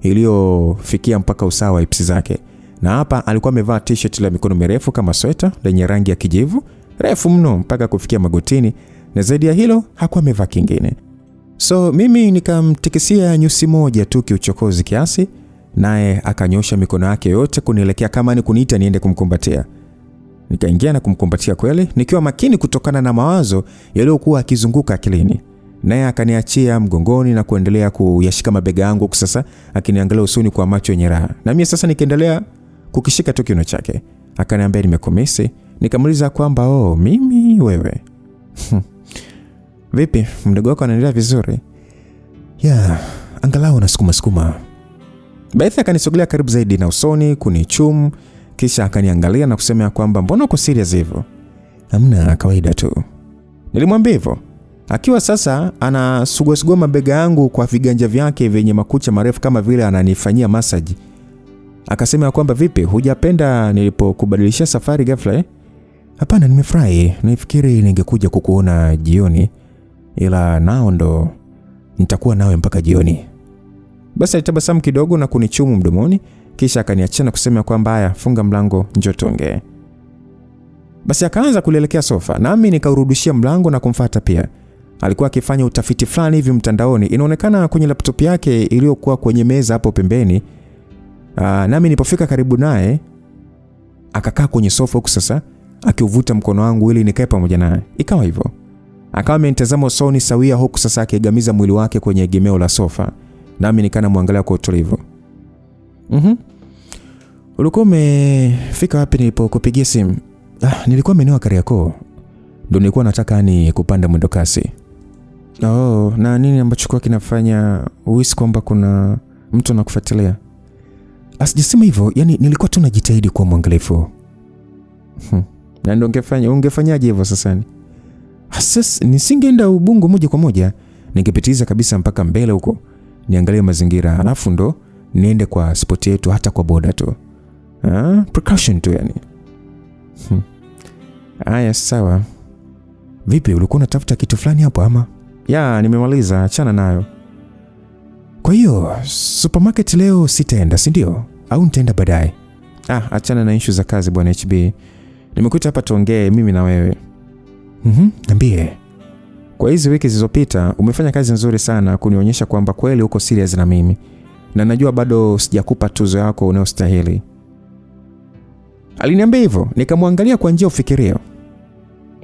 iliyofikia mpaka usawa wa ipsi zake. Na hapa alikuwa amevaa t-shirt la mikono mirefu kama sweta lenye rangi ya kijivu, refu mno mpaka kufikia magotini, na zaidi ya hilo hakuwa amevaa kingine. So mimi nikamtikisia nyusi moja tu kiuchokozi kiasi, naye akanyosha mikono yake yote kunielekea kama ni kuniita niende kumkumbatia. Nikaingia na kumkumbatia kweli, nikiwa makini kutokana na mawazo yaliyokuwa akizunguka akilini. Naye akaniachia mgongoni na kuendelea kuyashika mabega yangu, sasa akiniangalia usoni kwa macho yenye raha. Na mimi sasa nikaendelea kukishika tu kiuno chake. Akaniambia nimekomisi. Nikamuuliza kwamba mimi wewe. Vipi, mdogo wako anaendelea vizuri? Angalau nasukuma. Betha akanisogelea karibu zaidi na usoni kunichum, kisha akaniangalia na kusema kwamba mbona uko serious hivyo? Hamna, kawaida tu. Nilimwambia hivyo. Akiwa sasa anasugua mabega yangu kwa viganja vyake vyenye makucha marefu kama vile ananifanyia massage. Akasema kwamba vipi, hujapenda nilipokubadilishia safari ghafla? Hapana, nimefurahi. Nifikiri ningekuja kukuona jioni, ila nao ndo nitakuwa nawe mpaka jioni. Basi alitabasamu kidogo na kunichumu mdomoni, kisha akaniachana kusema kwamba haya, funga mlango, njoo tuongee. Basi akaanza kuelekea sofa, nami nikaurudishia mlango na kumfuata pia. Alikuwa akifanya utafiti fulani hivi mtandaoni, inaonekana kwenye laptop yake iliyokuwa kwenye meza hapo pembeni. Nami nilipofika karibu naye, akakaa kwenye sofa huko sasa, akiuvuta mkono wangu ili nikae pamoja naye. Ikawa hivyo. Akawa amenitazama usoni sawia huko sasa, akigamiza mwili wake kwenye egemeo la sofa. Nami nikana muangalia kwa utulivu. Ulikuwa umefika wapi nilipokupigia simu? Nilikuwa maeneo ya Kariakoo. Ndio nilikuwa nataka ni kupanda mwendo kasi. Na nini ambacho kwa kinafanya uhisi kwamba kuna mtu anakufuatilia? Asijisema hivyo, yani nilikuwa tu najitahidi kuwa mwangalifu. Na ndio ungefanyaje hivyo sasa? Sasa nisingeenda Ubungo moja kwa moja, ningepitiza kabisa mpaka mbele huko, niangalie mazingira, alafu ndo niende kwa spot yetu, hata kwa boda tu. Precaution tu yani. Aya, sawa. Vipi, ulikuwa unatafuta kitu fulani hapo ama? Ya, nimemaliza, achana nayo. Kwa hiyo, supermarket leo sitaenda, si ndio? Au nitaenda baadaye? Achana na issue za kazi bwana HB. Nimekuita hapa tuongee mimi na wewe. Niambie. Kwa hizi wiki zilizopita umefanya kazi nzuri sana kunionyesha kwamba kweli uko serious na mimi. Na najua bado sijakupa tuzo yako unayostahili. Aliniambia hivyo, nikamwangalia kwa njia ufikirio.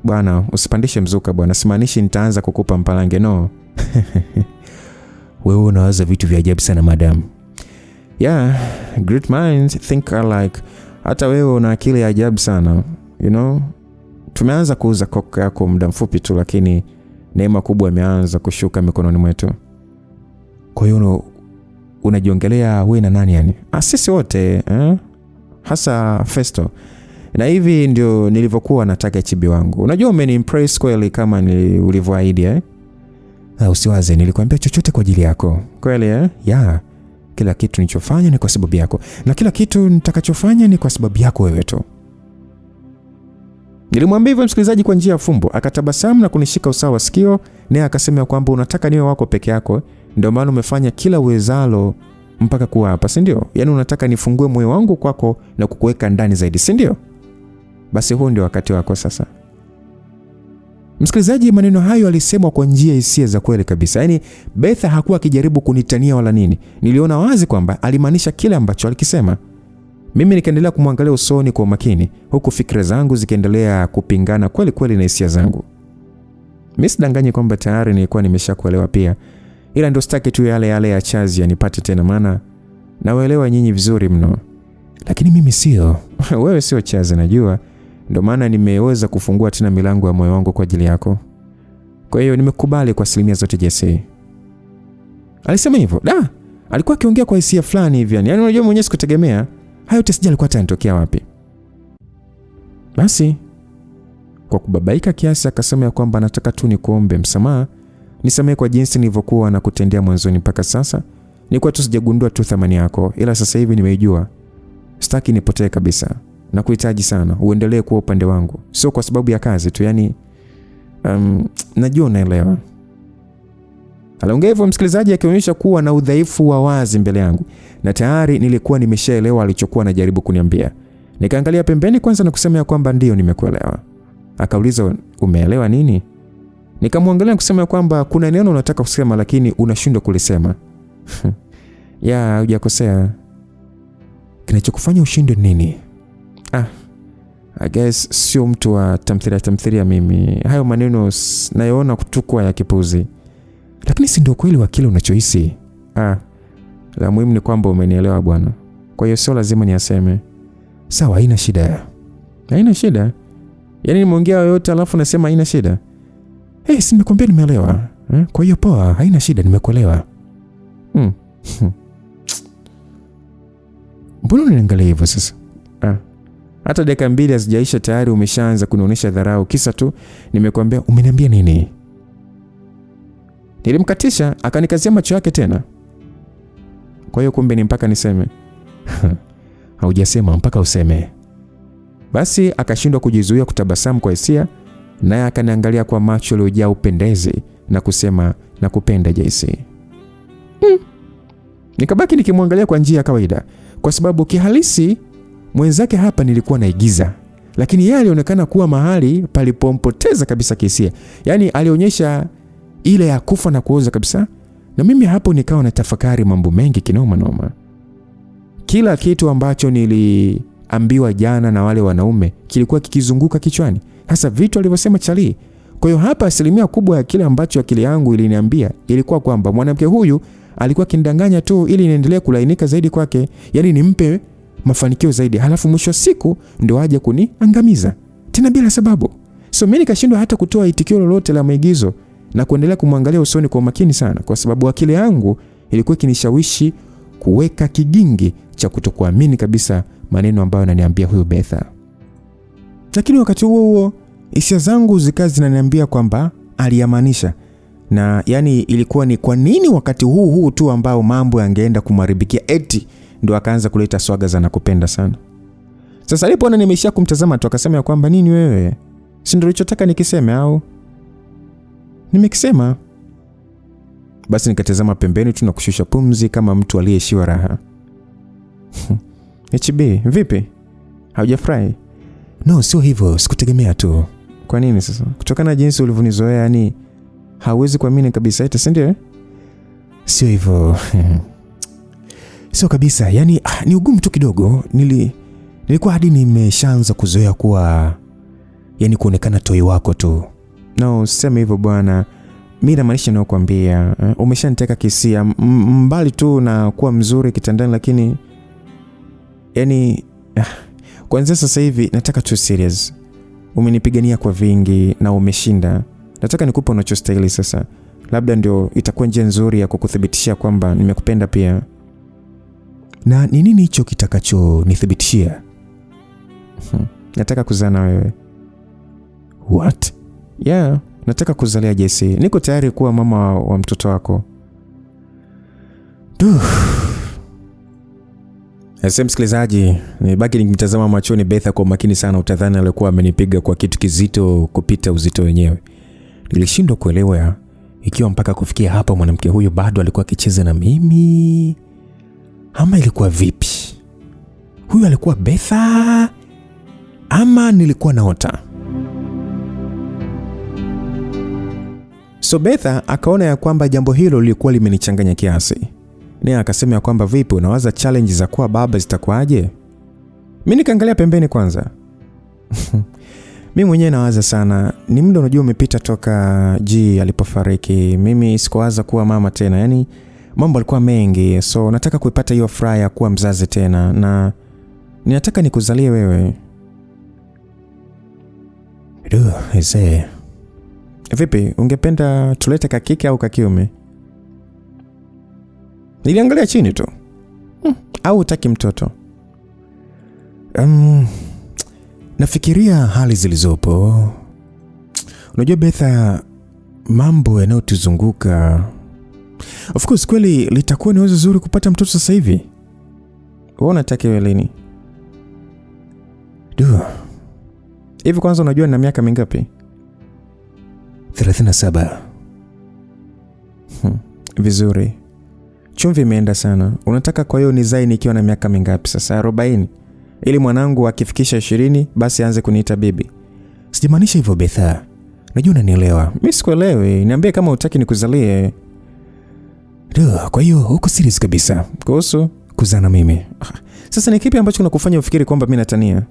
Bwana, usipandishe mzuka bwana, simaanishi nitaanza kukupa mpalange, no. Wewe unawaza vitu vya ajabu sana madam. Yeah, great minds think alike. Hata wewe una akili ya ajabu sana, you know. Tumeanza kuuza koka yako muda mfupi tu, lakini neema kubwa imeanza kushuka mikononi mwetu. Kwa hiyo unajiongelea wewe na nani yani? Sisi wote, hasa Festo. Na hivi ndio nilivyokuwa nataka chibi wangu. Unajua umeniimpress kweli kama ulivyoahidi usiwaze, nilikwambia chochote kwa ajili yako. Kweli Yeah. Kila kitu nilichofanya ni kwa sababu yako, na kila kitu nitakachofanya ni kwa sababu yako wewe tu. Nilimwambia hivyo msikilizaji kwa njia ya fumbo, akatabasamu na kunishika usawa sikio, naye akasema kwamba unataka niwe wako peke yako, ndio maana umefanya kila uwezalo mpaka kuwa hapa, si ndio? Yaani unataka nifungue moyo wangu kwako na kukuweka ndani zaidi, si ndio? Basi huo ndio wakati wako sasa. Msikilizaji, maneno hayo alisema kwa njia hisia za kweli kabisa. Yaani Betha hakuwa akijaribu kunitania wala nini. Niliona wazi kwamba alimaanisha kile ambacho alikisema. Mimi nikaendelea kumwangalia usoni kwa makini, huku fikra zangu zikiendelea kupingana kweli kweli na hisia zangu. Mimi sidanganye kwamba tayari nilikuwa nimeshakuelewa pia. Ila ndio sitaki tu yale ya chazi yanipate tena, maana nawaelewa nyinyi vizuri mno. Lakini mimi sio. Wewe sio chazi najua. Ndio maana nimeweza kufungua tena milango ya moyo wangu kwa ajili yako. Kwa hiyo nimekubali kwa asilimia zote Jesse. Alisema hivyo. Alikuwa akiongea kwa hisia fulani hivi yani. Yaani unajua mwenyewe sikutegemea. Hayo yote sija alikuwa atanitokea wapi. Basi kwa kubabaika kiasi akasema kwamba nataka tu nikuombe msamaha. Nisamehe kwa jinsi nilivyokuwa na kutendea mwanzoni mpaka sasa. Nilikuwa tu sijagundua tu thamani yako, ila sasa hivi nimeijua. Sitaki nipotee kabisa. Na kuhitaji sana uendelee kuwa upande wangu. Sio kwa sababu ya kazi tu, yani najua unaelewa. Aliongea hivyo msikilizaji akionyesha kuwa na udhaifu wa wazi mbele yangu, na tayari nilikuwa nimeshaelewa alichokuwa anajaribu kuniambia. Nikaangalia pembeni kwanza na kusema kwamba ndio nimekuelewa. Akauliza umeelewa nini? Nikamwangalia kusema kwamba kuna neno unataka kusema lakini unashindwa kulisema. Ya, hujakosea. Kinachokufanya ushinde nini? I guess sio mtu wa tamthilia mimi. Hayo maneno nayoona kutukua ya kipuzi. Lakini si ndio kweli wa kile unachohisi? La muhimu ni kwamba umenielewa bwana. Kwa hiyo sio lazima niaseme. Sawa, haina shida. Haina shida? Yaani nimeongea yote alafu nasema haina shida? Si nimekwambia nimeelewa. Kwa hiyo poa, haina shida, nimekuelewa. Mbona unaniangalia hivyo sasa? Hata dakika 2 hazijaisha tayari umeshaanza kunionyesha dharau kisa tu nimekwambia umeniambia nini? Nilimkatisha, akanikazia macho yake tena. Kwa hiyo kumbe ni mpaka niseme? Haujasema mpaka useme. Basi akashindwa kujizuia kutabasamu kwa hisia, naye akaniangalia kwa macho yaliyojaa upendezi na kusema, nakupenda JC. Nikabaki nikimwangalia kwa njia ya kawaida, kwa sababu kihalisi mwenzake hapa nilikuwa naigiza, lakini yeye alionekana kuwa mahali palipompoteza kabisa kihisia. Yaani alionyesha ile ya kufa na kuoza kabisa, na mimi hapo nikawa natafakari mambo mengi kinoma noma. Kila kitu ambacho niliambiwa jana na wale wanaume kilikuwa kikizunguka kichwani, hasa vitu alivyosema Charlie. Kwa hiyo hapa asilimia kubwa ya kile ambacho akili yangu iliniambia ilikuwa kwamba mwanamke huyu alikuwa kindanganya tu ili niendelee kulainika zaidi kwake, yani nimpe mafanikio zaidi, halafu mwisho siku ndio aje kuniangamiza tena bila sababu. So mimi nikashindwa hata kutoa itikio lolote la maigizo na kuendelea kumwangalia usoni kwa makini sana, kwa sababu akili yangu ilikuwa kinishawishi kuweka kigingi cha kutokuamini kabisa maneno ambayo ananiambia huyu Betha. Lakini wakati huo hisia zangu zikazi zinaniambia kwamba aliyamaanisha, na yani ilikuwa ni kwa nini wakati huu tu ambao mambo yangeenda kumharibikia eti ndo akaanza kuleta swaga za nakupenda sana. Sasa alipoona nimeishia kumtazama tu akasema kwamba nini wewe? Si ndio ulichotaka nikiseme au? Nimekisema. Basi nikatazama pembeni tu na kushusha pumzi kama mtu aliyeshiwa raha. HB, vipi? Haujafurahi? No, sio hivyo, sikutegemea tu. Kwa nini sasa? Kutokana na jinsi ulivyonizoea, yani hauwezi kuamini kabisa eti, si ndio? Sio hivyo. Sio kabisa, yani ni ugumu tu kidogo. Nilikuwa hadi nimeshaanza kuzoea kuwa yani kuonekana toi wako tu. No, sema hivyo bwana. Mimi namaanisha nakwambia, umeshaniteka kisia mbali tu na kuwa mzuri kitandani, lakini yani kwanza sasa hivi nataka tu serious. Umenipigania kwa vingi na umeshinda. Nataka nikupe unachostahili sasa. Labda ndio itakuwa njia nzuri ya kukuthibitishia kwamba nimekupenda pia. Na ni nini hicho kitakacho nithibitishia? Nataka kuzaa na wewe. What? Yeah, nataka kuzalia JC. Niko tayari kuwa mama wa mtoto wako. Sasa msikilizaji, nibaki nikimtazama machoni Betha kwa makini sana, utadhani alikuwa amenipiga kwa kitu kizito kupita uzito wenyewe. Nilishindwa kuelewa ikiwa mpaka kufikia hapa mwanamke huyu bado alikuwa akicheza na mimi ama ilikuwa vipi? Huyu alikuwa Betha ama nilikuwa naota? So Betha akaona ya kwamba jambo hilo lilikuwa limenichanganya kiasi. Naye akasema ya kwamba vipi, unawaza challenge za kuwa baba zitakuaje? Mimi nikaangalia pembeni kwanza. Mimi mwenyewe nawaza sana. Ni muda unajua umepita toka G alipofariki. Mimi sikuwaza kuwa mama tena. Yani mambo yalikuwa mengi. So nataka kuipata hiyo furaha ya kuwa mzazi tena, na ninataka nikuzalie wewe. Ese. Vipi, ungependa tulete kakike au kakiume? Niliangalia chini tu. Au utaki mtoto? Nafikiria hali zilizopo. Unajua Betha, mambo yanayotuzunguka. Of course kweli litakuwa ni wazo zuri kupata mtoto sasa hivi. Wewe unataka wewe lini? Hivi kwanza unajua nina miaka mingapi? 37. Vizuri. Chumvi imeenda sana. Unataka kwa hiyo nizae nikiwa na miaka mingapi sasa? 40. Ili mwanangu akifikisha 20 basi aanze kuniita bibi. Sijamaanisha hivyo Betha. Najua unanielewa. Mimi sikuelewi. Niambie kama hutaki nikuzalie. Kwa hiyo uko serious kabisa kuhusu kuzaa na mimi? Sasa ni kipi ambacho kinakufanya ufikiri kwamba mimi natania?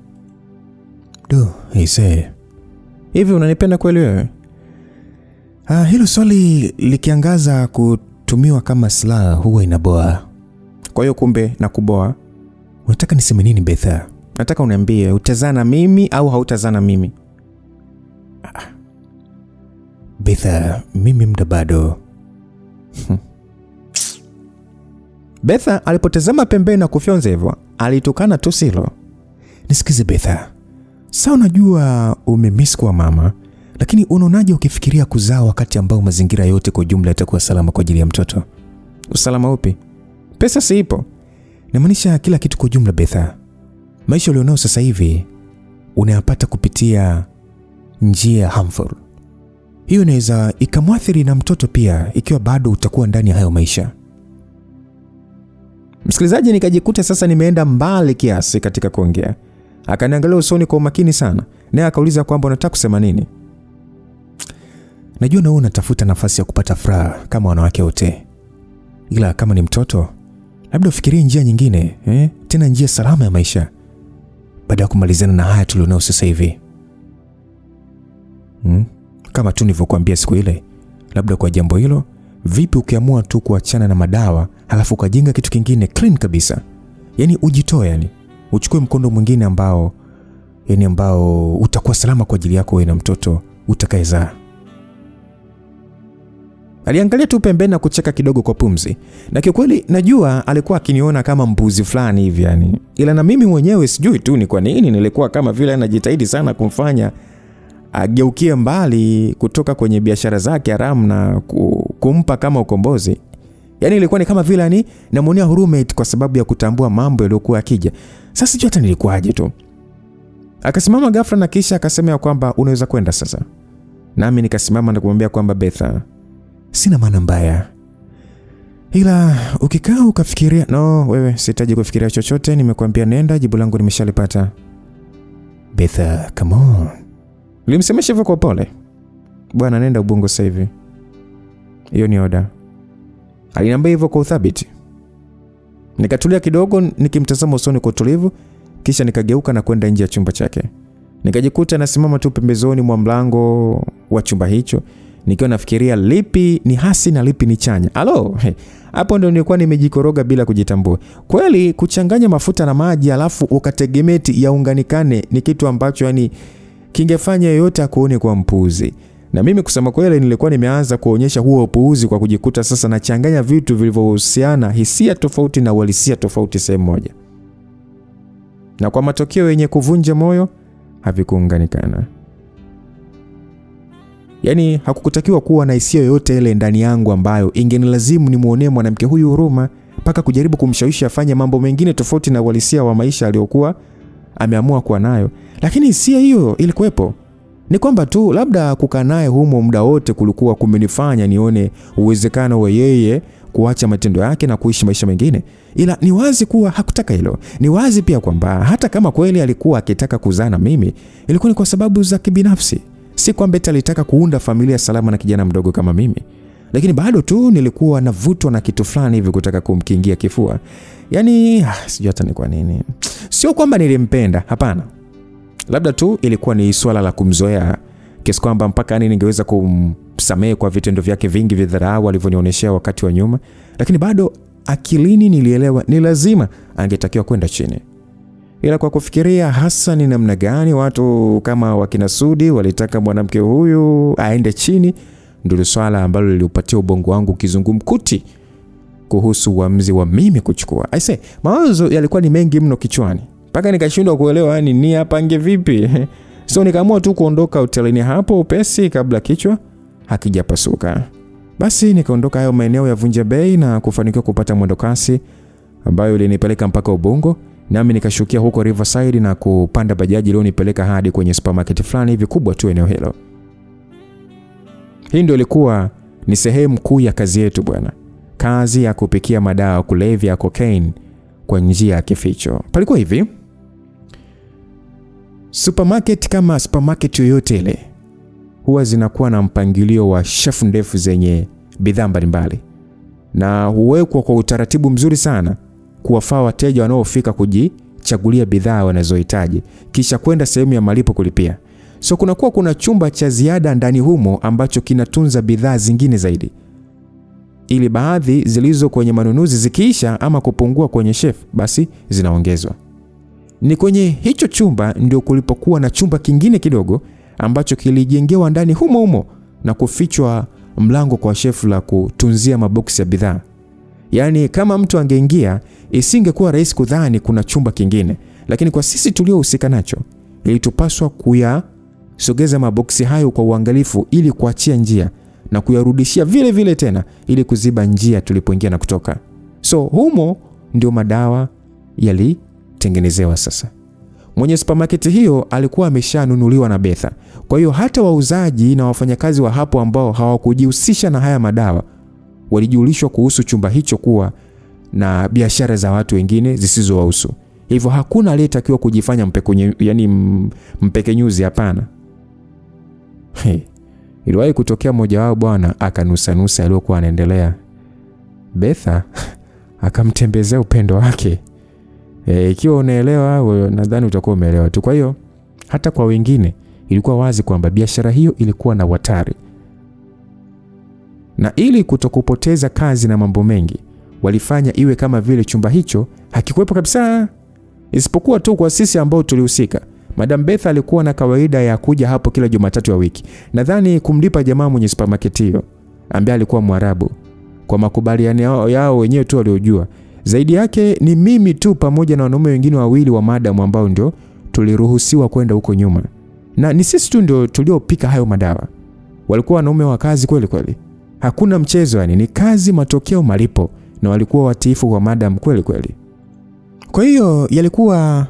Hivi unanipenda kweli wewe? Hilo swali likiangaza kutumiwa kama silaha huwa inaboa. Kwa hiyo kumbe nakuboa. Unataka niseme nini Betha? Nataka uniambie utazaa na mimi au hautazaa na mimi? Betha, mimi muda bado. Betha alipotazama pembeni na kufyonza hivyo, alitukana tu silo. Nisikize Betha. Sasa unajua umemiss kwa mama, Lakini unaonaje ukifikiria kuzaa wakati ambao mazingira yote kwa jumla yatakuwa salama kwa ajili ya mtoto? Usalama upi? Pesa si ipo. Namaanisha kila kitu kwa jumla Betha. Maisha ulionao sasa hivi unayapata kupitia njia harmful. Hiyo inaweza ikamwathiri na mtoto pia ikiwa bado utakuwa ndani ya hayo maisha. Msikilizaji, nikajikuta sasa nimeenda mbali kiasi katika kuongea. Akaniangalia usoni kwa umakini sana, naye akauliza kwamba unataka kusema nini? Najua na wewe unatafuta nafasi ya kupata furaha kama wanawake wote. Ila kama ni mtoto, labda ufikirie njia nyingine, tena njia salama ya maisha. Baada ya kumalizana na haya tulionao sasa hivi. Kama tu nilivyokuambia siku ile, labda kwa jambo hilo, vipi ukiamua tu kuachana na madawa, halafu ukajenga kitu kingine clean kabisa? Yaani ujitoe, uchukue mkondo mwingine ambao utakuwa salama kwa ajili yako wewe na mtoto utakayezaa. Aliangalia tu pembeni na kucheka kidogo kwa pumzi. Na kiukweli najua alikuwa akiniona kama mbuzi fulani hivi Ila na mimi mwenyewe sijui tu ni kwa nini nilikuwa kama vile najitahidi sana kumfanya ageukie mbali kutoka kwenye biashara zake haramu na kumpa kama ukombozi. Yaani ilikuwa ni kama vile namuonea huruma kwa sababu ya kutambua mambo yaliyokuwa akija. Sasa sijui hata nilikuwaje tu. Akasimama ghafla na kisha akasema kwamba unaweza kwenda sasa. Nami nikasimama na kumwambia kwamba Betha, sina maana mbaya. Ila ukikaa ukafikiria, no wewe sihitaji kufikiria chochote, nimekuambia nenda, jibu langu nimeshalipata. Betha, come on. Nilimsemesha hivyo kwa pole. Bwana nenda Ubungo sasa hivi. Hiyo ni oda. Aliniambia hivyo kwa uthabiti. Nikatulia kidogo nikimtazama usoni kwa utulivu, kisha nikageuka na kwenda nje ya chumba chake. Nikajikuta nasimama tu pembezoni mwa mlango wa chumba hicho, nikiwa nafikiria lipi ni hasi na lipi ni chanya. Hapo ndio nilikuwa nimejikoroga bila kujitambua. Kweli kuchanganya mafuta na maji alafu ukategemeti yaunganikane ni kitu ambacho kingefanya yote akuone kwa mpuuzi. Na mimi kusema kweli nilikuwa nimeanza kuonyesha huo upuuzi kwa kujikuta sasa nachanganya vitu vilivyohusiana, hisia tofauti na uhalisia tofauti sehemu moja. Na kwa matokeo yenye kuvunja moyo, havikuunganikana. Yaani hakukutakiwa kuwa na hisia yoyote ile ndani yangu ambayo ingenilazimu nimuonee mwanamke huyu huruma mpaka kujaribu kumshawishi afanye mambo mengine tofauti na uhalisia wa maisha aliyokuwa ameamua kuwa nayo. Lakini hisia hiyo ilikuwepo. Ni kwamba tu labda kukaa naye humo muda wote kulikuwa kumenifanya nione uwezekano wa yeye kuacha matendo yake na kuishi maisha mengine. Ila ni wazi kuwa hakutaka hilo. Ni wazi pia kwamba hata kama kweli alikuwa akitaka kuzaa na mimi, ilikuwa ni kwa sababu za kibinafsi. Si kwamba eti alitaka kuunda familia salama na kijana mdogo kama mimi. Lakini bado tu nilikuwa navutwa na kitu fulani hivi kutaka kumkingia kifua. Yaani sijui hata ni kwa nini. Sio kwamba nilimpenda, hapana. Labda tu ilikuwa ni swala la kumzoea kiasi kwamba mpaka ningeweza kumsamehe kwa vitendo vyake vingi vya dharau alivyonionyeshia wakati wa nyuma. Lakini bado akilini nilielewa ni lazima angetakiwa kwenda chini. Ila kwa kufikiria hasa ni namna gani watu kama wakina Sudi walitaka mwanamke huyu aende chini, ndio swala ambalo liliupatia ubongo wangu kizungumkuti kuhusu uamuzi wa mimi kuchukua. Mawazo yalikuwa ni mengi mno kichwani. Mpaka nikashindwa kuelewa ni apange vipi. So nikaamua tu kuondoka hotelini hapo upesi kabla kichwa hakijapasuka. Basi nikaondoka hayo maeneo ya Vunja Bei na kufanikiwa kupata mwendokasi ambayo ilinipeleka mpaka Ubungo. Nami nikashukia huko Riverside na kupanda bajaji iliyonipeleka hadi kwenye supermarket fulani hivi kubwa tu eneo hilo. Hii ndio ilikuwa ni sehemu kuu ya kazi yetu bwana. Kazi ya kupikia madawa kulevya cocaine kwa njia ya kificho. Palikuwa hivi. Supermarket kama supermarket yoyote ile huwa zinakuwa na mpangilio wa shelf ndefu zenye bidhaa mbalimbali. Na huwekwa kwa utaratibu mzuri sana kuwafaa wateja wanaofika kujichagulia bidhaa wanazohitaji kisha kwenda sehemu ya malipo kulipia. So kuna chumba cha ziada ndani humo ambacho kinatunza bidhaa zingine zaidi, ili baadhi zilizo kwenye manunuzi zikiisha ama kupungua kwenye shelf basi zinaongezwa. Ni kwenye hicho chumba ndio kulipokuwa na chumba kingine kidogo ambacho kilijengewa ndani humo na kufichwa mlango kwa shelf la kutunzia maboksi ya bidhaa. Yaani kama mtu angeingia isingekuwa rahisi kudhani kuna chumba kingine, lakini kwa sisi tuliohusika nacho ilitupaswa sogeza maboksi hayo kwa uangalifu ili kuachia njia na kuyarudishia vile vile tena ili kuziba njia tulipoingia na kutoka. So humo ndio madawa yalitengenezewa sasa. Mwenye supermarket hiyo alikuwa ameshanunuliwa na Betha. Kwa hiyo hata wauzaji na wafanyakazi wa hapo ambao hawakujihusisha na haya madawa walijulishwa kuhusu chumba hicho kuwa na biashara za watu wengine zisizowahusu. Hivyo hakuna aliyetakiwa kujifanya mpekenyuzi, hapana. Iliwahi kutokea mmoja wao bwana akanusa aliyokuwa anaendelea. Betha akamtembezea upendo wake. Ikiwa unaelewa, nadhani utakuwa umeelewa tu. Kwa hiyo hata kwa wengine ilikuwa wazi kwamba biashara hiyo ilikuwa na hatari. Na ili kutokupoteza kazi na mambo mengi, walifanya iwe kama vile chumba hicho hakikuwepo kabisa. Isipokuwa tu kwa sisi ambao tulihusika. Madam Betha alikuwa na kawaida ya kuja hapo kila Jumatatu ya wiki. Nadhani kumlipa jamaa mwenye supermarket hiyo ambaye alikuwa Mwarabu kwa makubaliano yao wenyewe tu waliojua. Zaidi yake ni mimi tu pamoja na wanaume wengine wawili wa madam ambao ndio tuliruhusiwa kwenda huko nyuma. Na ni sisi tu ndio tuliopika hayo madawa. Walikuwa wanaume wa kazi kweli kweli. Hakuna mchezo, yani ni kazi, matokeo, malipo, na walikuwa watiifu kwa madam kweli kweli. Kwa hiyo yalikuwa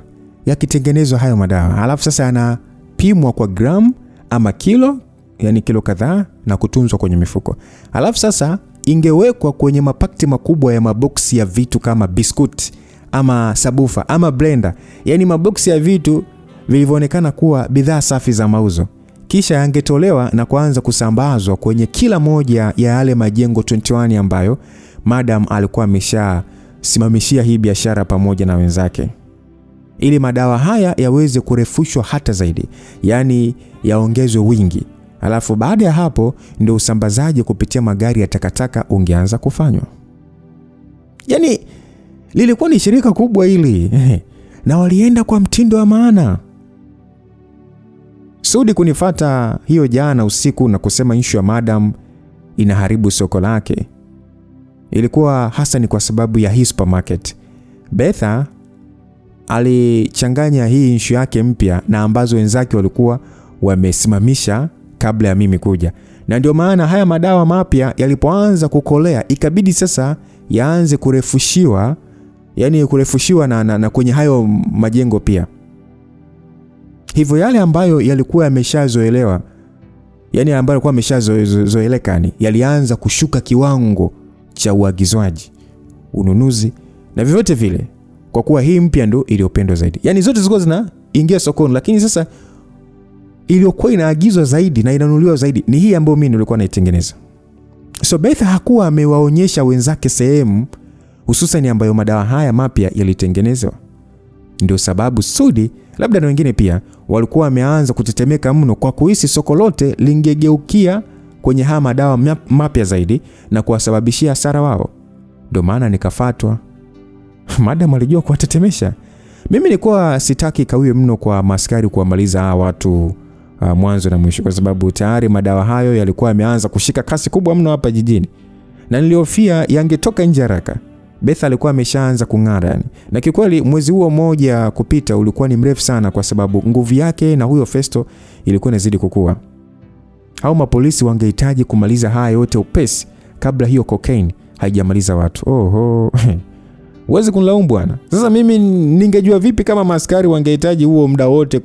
yakitengenezwa hayo madawa. Alafu sasa yanapimwa kwa gram ama kilo, yani kilo kadhaa, na kutunzwa kwenye mifuko. Alafu sasa ingewekwa kwenye mapakti makubwa ya maboksi ya vitu kama biskuti ama sabufa ama blender. Yani maboksi ya vitu vilivyoonekana kuwa bidhaa safi za mauzo. Kisha yangetolewa na kuanza kusambazwa kwenye kila moja ya yale majengo 21 ambayo madam alikuwa ameshasimamishia hii biashara pamoja na wenzake. Ili madawa haya yaweze kurefushwa hata zaidi, yani yaongezwe wingi. Alafu baada ya hapo ndio usambazaji kupitia magari ya takataka ungeanza kufanywa. Yani lilikuwa ni shirika kubwa hili na walienda kwa mtindo wa maana. Sudi kunifata hiyo jana usiku na kusema issue ya madam inaharibu soko lake. Ilikuwa hasa ni kwa sababu ya hii supermarket. Betha alichanganya hii issue yake mpya na ambazo wenzake walikuwa wamesimamisha kabla ya mimi kuja. Na ndio maana haya madawa mapya yalipoanza kukolea ikabidi sasa yaanze kurefushiwa, yani kurefushiwa na kwenye hayo majengo pia. Hivyo yale ambayo yalikuwa yameshazoelewa, yani ambayo yalikuwa yameshazoeleka, yalianza kushuka kiwango cha uagizwaji, ununuzi na vyovyote vile, kwa kuwa hii mpya ndo iliyopendwa zaidi. Yani zote zilikuwa zinaingia sokoni, lakini sasa iliyokuwa inaagizwa zaidi na inanunuliwa zaidi ni hii ambayo mimi nilikuwa naitengeneza. So Betha hakuwa amewaonyesha wenzake sehemu hususan ambayo madawa haya mapya yalitengenezwa. Ndio sababu Sudi, labda na wengine pia, walikuwa wameanza kutetemeka mno kwa kuhisi soko lote lingegeukia kwenye haya madawa mapya zaidi na kuwasababishia hasara wao. Ndio maana nikafatwa. Madam alijua kuwatetemesha. Mimi nilikuwa sitaki kawiwe mno kwa maskari kuwamaliza hawa watu mwanzo na mwisho, kwa sababu tayari madawa hayo yalikuwa yameanza kushika kasi kubwa mno hapa jijini. Na nilihofia yangetoka nje haraka. Betha alikuwa ameshaanza kung'ara yani. Na kikweli mwezi huo mmoja kupita ulikuwa ni mrefu sana, kwa sababu nguvu yake na huyo Festo ilikuwa inazidi kukua. Hao mapolisi wangehitaji kumaliza haya yote upesi kabla hiyo cocaine haijamaliza watu. Oho. Uwezi kunilaumu bwana. Sasa mimi ningejua vipi kama maskari wangehitaji huo muda wote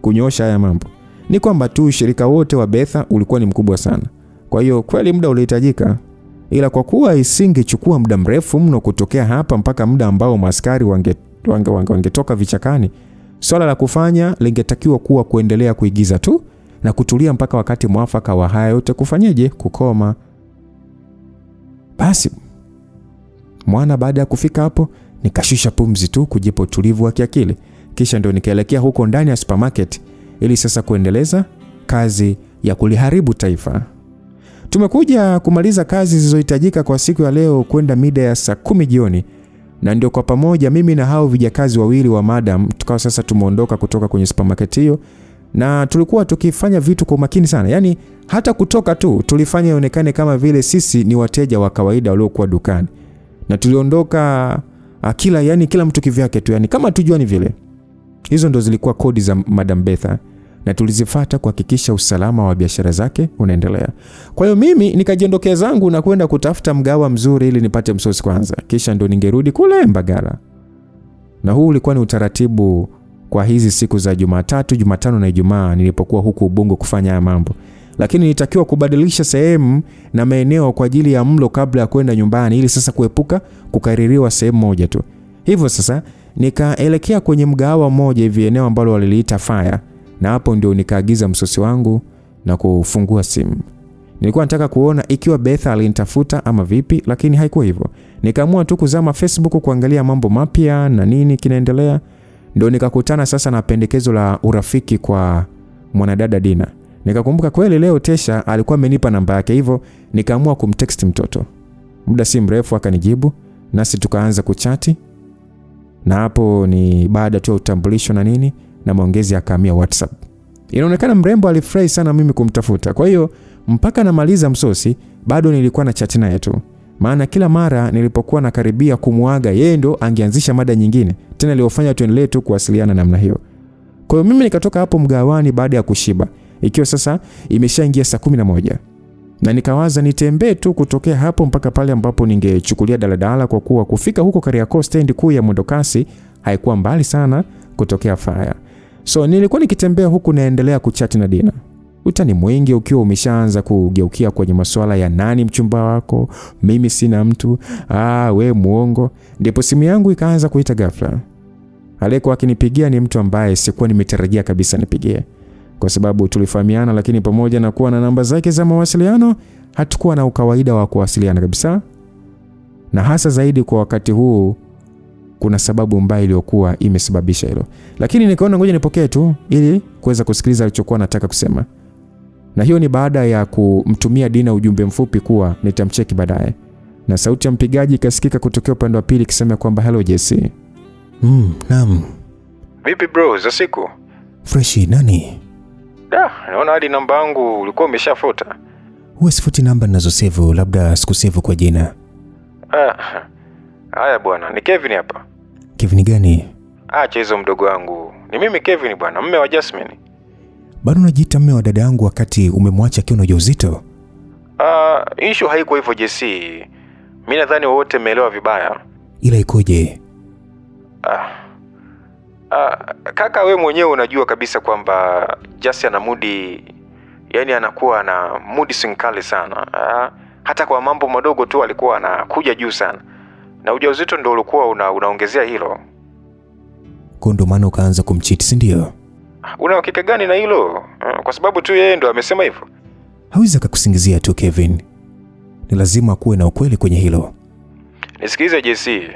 kunyosha haya mambo? Ni kwamba tu shirika wote wa Betha ulikuwa ni mkubwa sana. Kwa hiyo kweli muda ulihitajika. Ila kwa kuwa isingechukua muda mrefu mno kutokea hapa mpaka muda ambao maskari wangetoka vichakani, swala la kufanya lingetakiwa kuwa kuendelea kuigiza tu na kutulia mpaka wakati mwafaka wa haya yote kufanyeje, kukoma. Basi mwana baada ya kufika hapo nikashusha pumzi tu kujipa utulivu wa kiakili, kisha ndio nikaelekea huko ndani ya supermarket ili sasa kuendeleza kazi ya kuliharibu taifa. Tumekuja kumaliza kazi zilizohitajika kwa siku ya leo kwenda mida ya saa 10 jioni, na ndio kwa pamoja mimi na hao vijakazi wawili wa madam tukao sasa tumeondoka kutoka kwenye supermarket hiyo, na tulikuwa tukifanya vitu kwa makini sana. Yani hata kutoka tu tulifanya ionekane kama vile sisi ni wateja wa kawaida waliokuwa dukani. Na tuliondoka kila mtu kivyake tu, yani kama tujuani vile. Hizo ndo zilikuwa kodi za Madam Betha. na tulizifuata kuhakikisha usalama wa biashara zake unaendelea. Kwa hiyo mimi nikajiondokea zangu na kwenda kutafuta mgawa mzuri ili nipate msosi kwanza, kisha ndo ningerudi kule Mbagala. Na huu ulikuwa ni utaratibu kwa hizi siku za Jumatatu, Jumatano na Ijumaa nilipokuwa huku Ubungo kufanya haya mambo. Lakini nilitakiwa kubadilisha sehemu na maeneo kwa ajili ya mlo kabla ya kwenda nyumbani ili sasa kuepuka kukaririwa sehemu moja tu. Hivyo sasa nikaelekea kwenye mgahawa mmoja hivi, eneo ambalo waliliita Fire, na hapo ndio nikaagiza msosi wangu na kufungua simu. Nilikuwa nataka kuona ikiwa Betha alinitafuta ama vipi, lakini haikuwa hivyo. Nikaamua tu kuzama Facebook kuangalia mambo mapya na nini kinaendelea. Ndio nikakutana sasa na pendekezo la urafiki kwa mwanadada Dina. Nikakumbuka kweli leo Tesha alikuwa amenipa namba yake, hivyo nikaamua kumtext mtoto. Muda si mrefu akanijibu, nasi tukaanza kuchati. Na hapo ni baada tu ya utambulisho na nini na maongezi akahamia WhatsApp. Inaonekana mrembo alifurahi sana mimi kumtafuta. Kwa hiyo mpaka namaliza msosi bado nilikuwa na chat naye tu. Maana kila mara nilipokuwa nakaribia kumuaga yeye ndo angeanzisha mada nyingine. Tena iliyofanya tuendelee tu kuwasiliana namna hiyo. Kwa hiyo mimi nikatoka hapo mgawani baada ya kushiba. Ikiwa sasa imeshaingia saa 11. Na nikawaza nitembee tu kutokea hapo mpaka pale ambapo ningechukulia daladala, kwa kuwa kufika huko Kariakoo stand kuu ya mwendokasi haikuwa mbali sana kutokea Fire. So nilikuwa nikitembea huku naendelea kuchati na Dina. Utani mwingi ukiwa umeshaanza kugeukia kwenye masuala ya nani mchumba wako, mimi sina mtu, we muongo. Ndipo simu yangu ikaanza kuita ghafla. Aliyekuwa akinipigia ni mtu ambaye sikuwa nimetarajia kabisa nipigie, kwa sababu tulifahamiana, lakini pamoja na kuwa na namba zake za mawasiliano hatukuwa na ukawaida wa kuwasiliana kabisa. Na hasa zaidi kwa wakati huu kuna sababu mbaya iliyokuwa imesababisha hilo. Lakini nikaona ngoja nipokee tu ili kuweza kusikiliza alichokuwa anataka kusema. Na hiyo ni baada ya kumtumia Dina ujumbe mfupi kuwa nitamcheki baadaye. Na sauti ya mpigaji ikasikika kutokea upande wa pili ikisema kwamba hello Jesse. Naam. Vipi bro, za siku? Freshi, nani? Naona hadi namba yangu ulikuwa umeshafuta. Huwa sifuti namba ninazosave, labda sikusave kwa jina. Haya bwana, ni Kevin hapa. Kevin gani? Acha hizo mdogo wangu. Ni mimi Kevin bwana, mume wa Jasmine. Bado unajiita mume wa dada yangu wakati umemwacha akiwa na ujauzito? Issue haiko hivyo Jesse. Mimi nadhani wote mmeelewa vibaya. Ila ikoje? Kaka wewe mwenyewe unajua kabisa kwamba Jesse ana mudi, yani anakuwa na mudi sinkali sana. Hata kwa mambo madogo tu alikuwa anakuja juu sana. Na ujauzito ndio ulikuwa unaongezea hilo. Kwa ndo maana ukaanza kumcheat, si ndio? Una hakika gani na hilo? Kwa sababu tu yeye ndo amesema hivyo. Hawezi kukusingizia tu Kevin. Ni lazima kuwe na ukweli kwenye hilo. Nisikilize Jesse.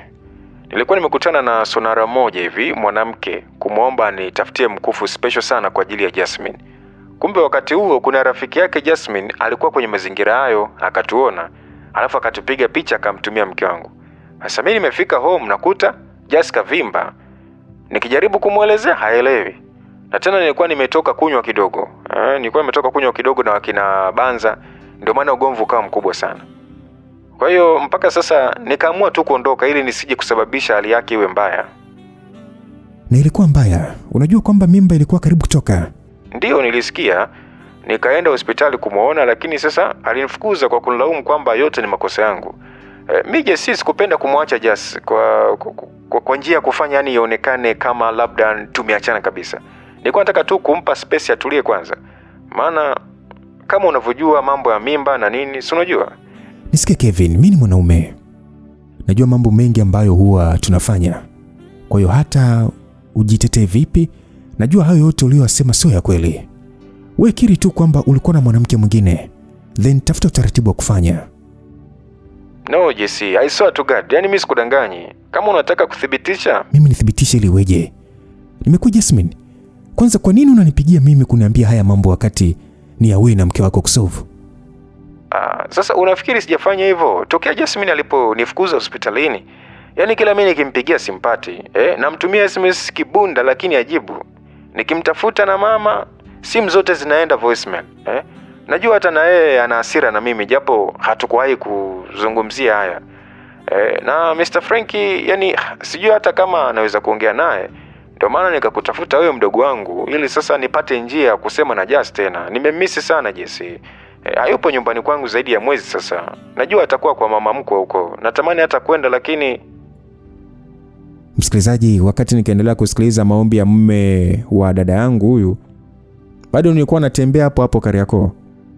Nilikuwa nimekutana na sonara moja hivi mwanamke kumuomba nitafutie mkufu special sana kwa ajili ya Jasmine. Kumbe wakati huo kuna rafiki yake Jasmine alikuwa kwenye mazingira hayo, akatuona, alafu akatupiga picha akamtumia mke wangu. Sasa mimi nimefika home nakuta Jessica vimba. Nikijaribu kumuelezea haelewi. Na tena nilikuwa nimetoka kunywa kidogo na wakina Banza, ndio maana ugomvi ukawa mkubwa sana. Kwa hiyo mpaka sasa nikaamua tu kuondoka ili nisije kusababisha hali yake iwe mbaya. Na ilikuwa mbaya? Unajua kwamba mimba ilikuwa karibu kutoka? Ndio nilisikia. Nikaenda hospitali kumuona, lakini sasa alinifukuza kwa kunilaumu kwamba yote ni makosa yangu. Mimi sikupenda kumwacha Jas kwa njia ya kufanya yani ionekane kama labda tumeachana kabisa. Nilikuwa nataka tu kumpa space atulie kwanza. Maana kama unavyojua mambo ya mimba na nini, si unajua? Nisikie Kevin, mimi ni mwanaume. Najua mambo mengi ambayo huwa tunafanya. Kwa hiyo hata ujitetee vipi, najua hayo yote uliyosema sio ya kweli. Wewe kiri tu kwamba ulikuwa na mwanamke mwingine, then tafuta utaratibu wa kufanya. No Jesse, I swear to God, yani mimi sikudanganyi. Kama unataka kuthibitisha, mimi nithibitishe ili weje? Nimekuja Jasmine. Kwanza kwa nini unanipigia mimi kuniambia haya mambo wakati ni ya wewe na mke wako kusolve? Sasa unafikiri sijafanya hivyo? Tokea Jasmine aliponifukuza hospitalini, yani kila mimi nikimpigia simpati, namtumia SMS kibunda lakini ajibu. Nikimtafuta na mama, simu zote zinaenda voicemail, Najua hata na yeye ana hasira na mimi japo hatukuwahi kuzungumzia haya. Na Mr. Frankie, yani sijui hata kama anaweza kuongea naye. Ndio maana nikakutafuta wewe mdogo wangu ili sasa nipate njia ya kusema na Jas tena. Nimemisi sana Jesse. Hayupo nyumbani kwangu zaidi ya mwezi sasa. Najua atakuwa kwa mama mkwe huko. Natamani hata kwenda lakini... Msikilizaji, wakati nikaendelea kusikiliza maombi ya mume wa dada yangu huyu, bado nilikuwa natembea hapo hapo Kariakoo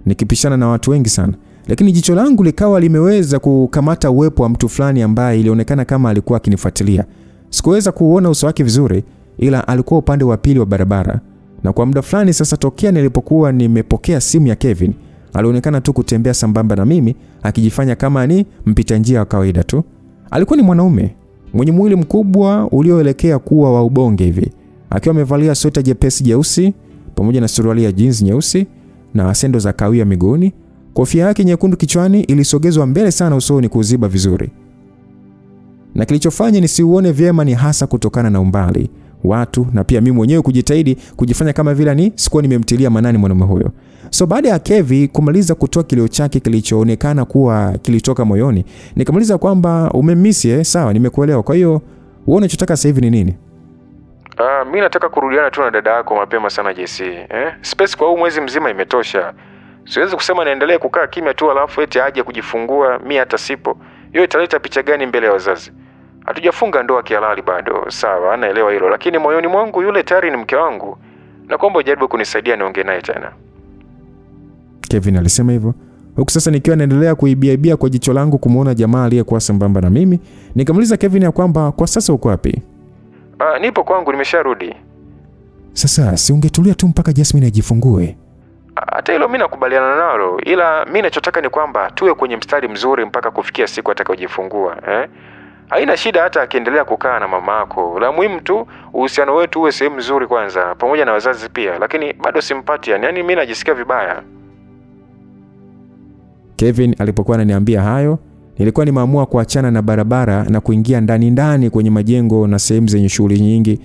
nikipishana na watu wengi sana, lakini jicho langu likawa limeweza kukamata uwepo wa mtu fulani ambaye ilionekana kama alikuwa akinifuatilia. Sikuweza kuona uso wake vizuri, ila alikuwa upande wa pili wa barabara, na kwa muda fulani sasa tokea nilipokuwa nimepokea simu ya Kevin, alionekana tu kutembea sambamba na mimi akijifanya kama ni mpita njia wa kawaida tu. Alikuwa ni mwanaume mwenye mwili mkubwa ulioelekea kuwa wa ubonge hivi, akiwa amevalia sweta jepesi jeusi pamoja na suruali ya jeans nyeusi na sendo za kahawia miguuni. Kofia yake nyekundu kichwani ilisogezwa mbele sana usoni kuziba vizuri. Na kilichofanya nisiuone vyema ni hasa kutokana na umbali, watu na pia mimi mwenyewe kujitahidi kujifanya kama vile ni sikuwa nimemtilia manani mwanamume huyo. So baada ya Kevi kumaliza kutoa kilio chake kilichoonekana kuwa kilitoka moyoni, nikamaliza kwamba umemisi sawa, nimekuelewa. Kwa hiyo wewe unachotaka sasa hivi ni nini? Mimi nataka kurudiana tu na dada yako mapema sana Jesse. Space kwa huu mwezi mzima imetosha. Siwezi kusema naendelee kukaa kimya tu alafu eti aje kujifungua mimi hata sipo. Hiyo italeta picha gani mbele ya wazazi? Hatujafunga ndoa kihalali bado. Sawa, naelewa hilo, lakini moyoni mwangu yule tayari ni mke wangu. Na kwamba ujaribu kunisaidia niongee naye tena. Kevin alisema hivyo. Huku sasa nikiwa naendelea kuibiaibia kwa jicho langu kumuona jamaa aliyekuwa sambamba na mimi, nikamuuliza Kevin ya kwamba kwa sasa uko wapi? Nipo kwangu, nimesharudi. Sasa si ungetulia tu mpaka Jasmine ajifungue? Hata hilo mimi nakubaliana nalo, ila mimi ninachotaka ni kwamba tuwe kwenye mstari mzuri mpaka kufikia siku atakayojifungua. Haina shida hata akiendelea kukaa na mamako. La muhimu tu uhusiano wetu uwe sehemu nzuri kwanza, pamoja na wazazi pia, lakini bado simpati yani mimi najisikia vibaya. Kevin alipokuwa ananiambia hayo, nilikuwa nimeamua kuachana na barabara na kuingia ndani kwenye majengo na sehemu zenye shughuli nyingi,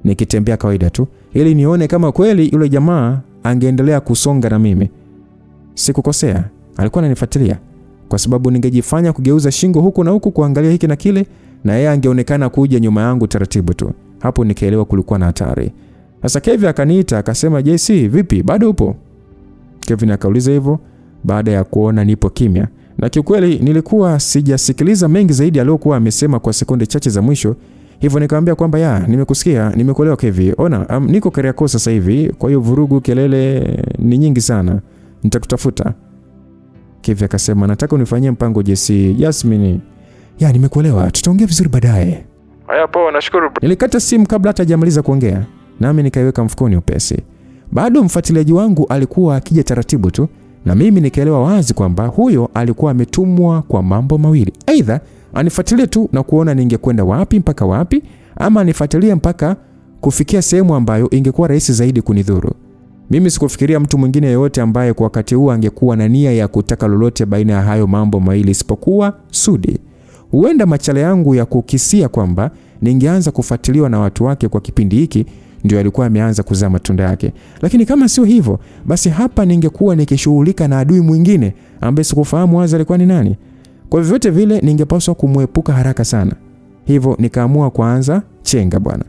nikitembea kawaida tu ili nione kama kweli yule jamaa angeendelea kusonga na mimi. Sikukosea, alikuwa ananifuatilia kwa sababu ningejifanya kugeuza shingo huku na huku kuangalia hiki na kile, na yeye angeonekana kuja nyuma yangu taratibu tu. Hapo nikaelewa kulikuwa na hatari. Sasa Kevin akaniita akasema, "JC, vipi? Bado upo?" Kevin akauliza hivyo baada ya kuona nipo kimya. Na kiukweli nilikuwa sijasikiliza mengi zaidi aliyokuwa amesema kwa sekunde chache za mwisho. Hivyo nikamwambia kwamba nimekusikia, nimekuelewa Kevin. Ona, niko Kariakoo sasa hivi, kwa hiyo vurugu kelele ni nyingi sana. Nitakutafuta. Kevin akasema, "Nataka unifanyie mpango Jesse." Jasmine, nimekuelewa. Tutaongea vizuri baadaye." Haya poa, nashukuru. Nilikata simu kabla hata hajamaliza kuongea, nami nikaiweka mfukoni upesi. Bado mfuatiliaji wangu alikuwa akija taratibu tu, na mimi nikaelewa wazi kwamba huyo alikuwa ametumwa kwa mambo mawili. Aidha anifuatilie tu na kuona ningekwenda wapi mpaka wapi, ama anifuatilie mpaka kufikia sehemu ambayo ingekuwa rahisi zaidi kunidhuru. Mimi sikufikiria mtu mwingine yeyote ambaye kwa wakati huu angekuwa na nia ya kutaka lolote baina ya hayo mambo mawili isipokuwa Sudi. Huenda machale yangu ya kukisia kwamba ningeanza kufuatiliwa na watu wake kwa kipindi hiki ndio alikuwa ameanza kuzaa matunda yake. Lakini kama sio hivyo, basi hapa ningekuwa nikishughulika na adui mwingine ambaye sikufahamu wazi alikuwa ni nani. Kwa vyote vile ningepaswa kumwepuka haraka sana. Hivyo nikaamua kuanza chenga bwana.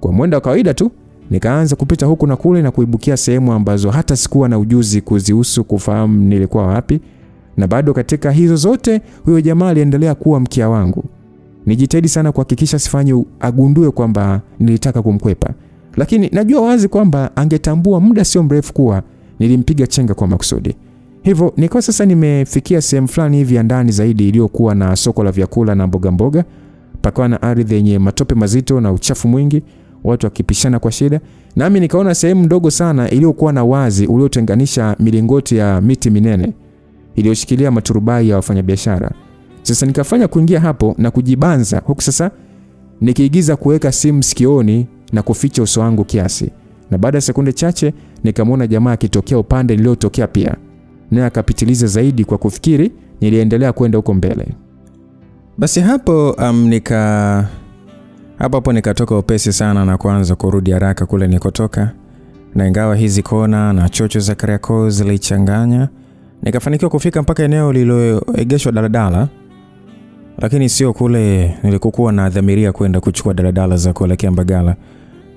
Kwa mwendo wa kawaida tu nikaanza kupita huku na kule na kuibukia sehemu ambazo hata sikuwa na ujuzi kuzihusu kufahamu nilikuwa wapi. Na bado katika hizo zote huyo jamaa aliendelea kuwa mkia wangu. Nijitahidi sana kuhakikisha sifanyi agundue kwamba nilitaka kumkwepa. Lakini najua wazi kwamba angetambua muda sio mrefu kuwa nilimpiga chenga kwa makusudi. Hivyo nikawa sasa nimefikia sehemu fulani hivi ya ndani zaidi iliyokuwa na soko la vyakula na mboga mboga. Pakawa na ardhi yenye matope mazito na uchafu mwingi, watu wakipishana kwa shida. Nami nikaona sehemu ndogo sana iliyokuwa na wazi uliotenganisha milingoti ya miti minene iliyoshikilia maturubai ya wafanyabiashara. Sasa nikafanya kuingia hapo na kujibanza, huku sasa nikiigiza kuweka simu sikioni na kuficha uso wangu kiasi. Na baada ya sekunde chache nikamwona jamaa akitokea upande niliotokea pia. Naye akapitiliza zaidi kwa kufikiri niliendelea kwenda huko mbele. Basi hapo hapo nikatoka upesi sana na kuanza kurudi haraka kule nikotoka. Na ingawa hizi kona na chocho za Kariakoo zilichanganya, nikafanikiwa kufika mpaka eneo lililoegeshwa daladala. Lakini sio kule nilikokuwa na dhamiria kwenda kuchukua daladala za kuelekea Mbagala.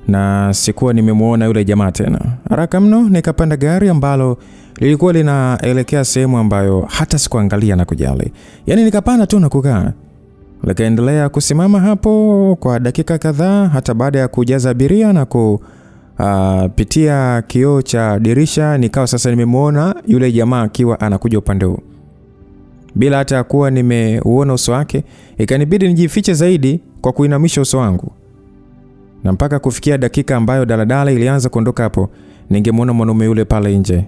na sikuwa nimemuona yule jamaa tena. Haraka mno nikapanda gari ambalo lilikuwa linaelekea sehemu ambayo hata sikuangalia na kujali. Yaani nikapanda tu na kukaa. Nikaendelea kusimama hapo kwa dakika kadhaa, hata baada ya kujaza abiria na kupitia kioo cha dirisha nikawa sasa nimemuona yule jamaa akiwa anakuja upande huu. Bila hata kuwa nimeuona uso wake, ikanibidi nijifiche zaidi kwa kuinamisha uso wangu. Na mpaka kufikia dakika ambayo daladala ilianza kuondoka hapo, ningemuona mwanaume yule pale nje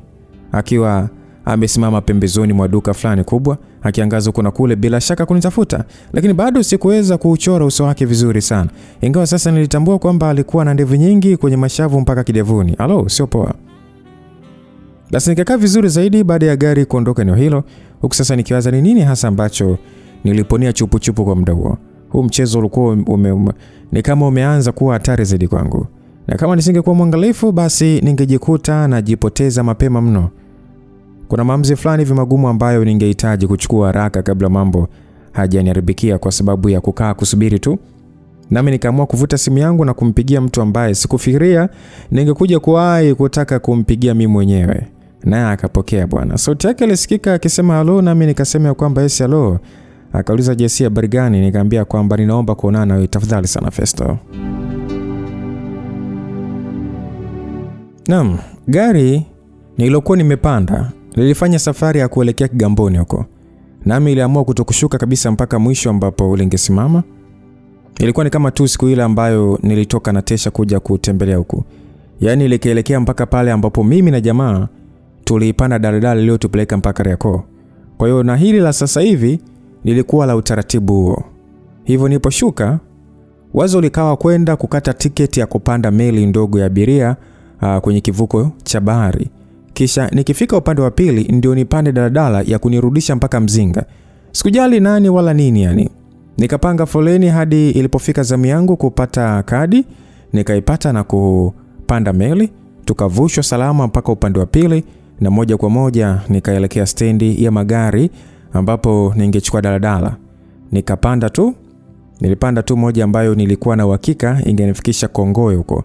akiwa amesimama pembezoni mwa duka fulani kubwa, akiangaza huko na kule, bila shaka kunitafuta, lakini bado sikuweza kuuchora uso wake vizuri sana. Ingawa sasa nilitambua kwamba alikuwa na ndevu nyingi kwenye mashavu mpaka kidevuni. Alo, sio poa. Basi nikakaa vizuri zaidi baada ya gari kuondoka eneo hilo, huku sasa nikiwaza ni nini hasa ambacho niliponia chupu chupu kwa muda huo. Huu mchezo ulikuwa ni kama umeanza kuwa hatari zaidi kwangu. Na kama nisingekuwa mwangalifu, basi ningejikuta najipoteza mapema mno. Kuna maamuzi fulani hivi magumu ambayo ningehitaji kuchukua haraka kabla mambo hajaniharibikia kwa sababu ya kukaa kusubiri tu. Nami nikaamua kuvuta simu yangu na kumpigia mtu ambaye sikufikiria ningekuja kuwahi kutaka kumpigia mimi mwenyewe. Naye akapokea bwana. Sauti yake ilisikika akisema halo, nami nikasema kwamba yes halo. Akauliza Jessie habari gani? Nikamwambia kwamba ninaomba kuonana wewe tafadhali sana Festo. Naam, gari nililokuwa nimepanda lilifanya safari ya kuelekea Kigamboni huko. Nami niliamua kutokushuka kabisa mpaka mwisho ambapo ulingesimama. Ilikuwa ni kama tu siku ile ambayo nilitoka na Tesha kuja kutembelea huko. Yaani nilielekea mpaka pale ambapo mimi na jamaa tuliipanda daladala iliyotupeleka mpaka Kariakoo. Kwa hiyo na hili la sasa hivi lilikuwa la utaratibu huo. Hivyo niliposhuka, wazo likawa kwenda kukata tiketi ya kupanda meli ndogo ya abiria kwenye kivuko cha bahari. Kisha nikifika upande wa pili ndio nipande daladala ya kunirudisha mpaka Mzinga. Sikujali nani wala nini yani. Nikapanga foleni hadi ilipofika zamu yangu kupata kadi, nikaipata na kupanda meli, tukavushwa salama mpaka upande wa pili na moja kwa moja nikaelekea stendi ya magari ambapo ningechukua daladala. Nilipanda tu moja ambayo nilikuwa na uhakika ingenifikisha Kongoe huko.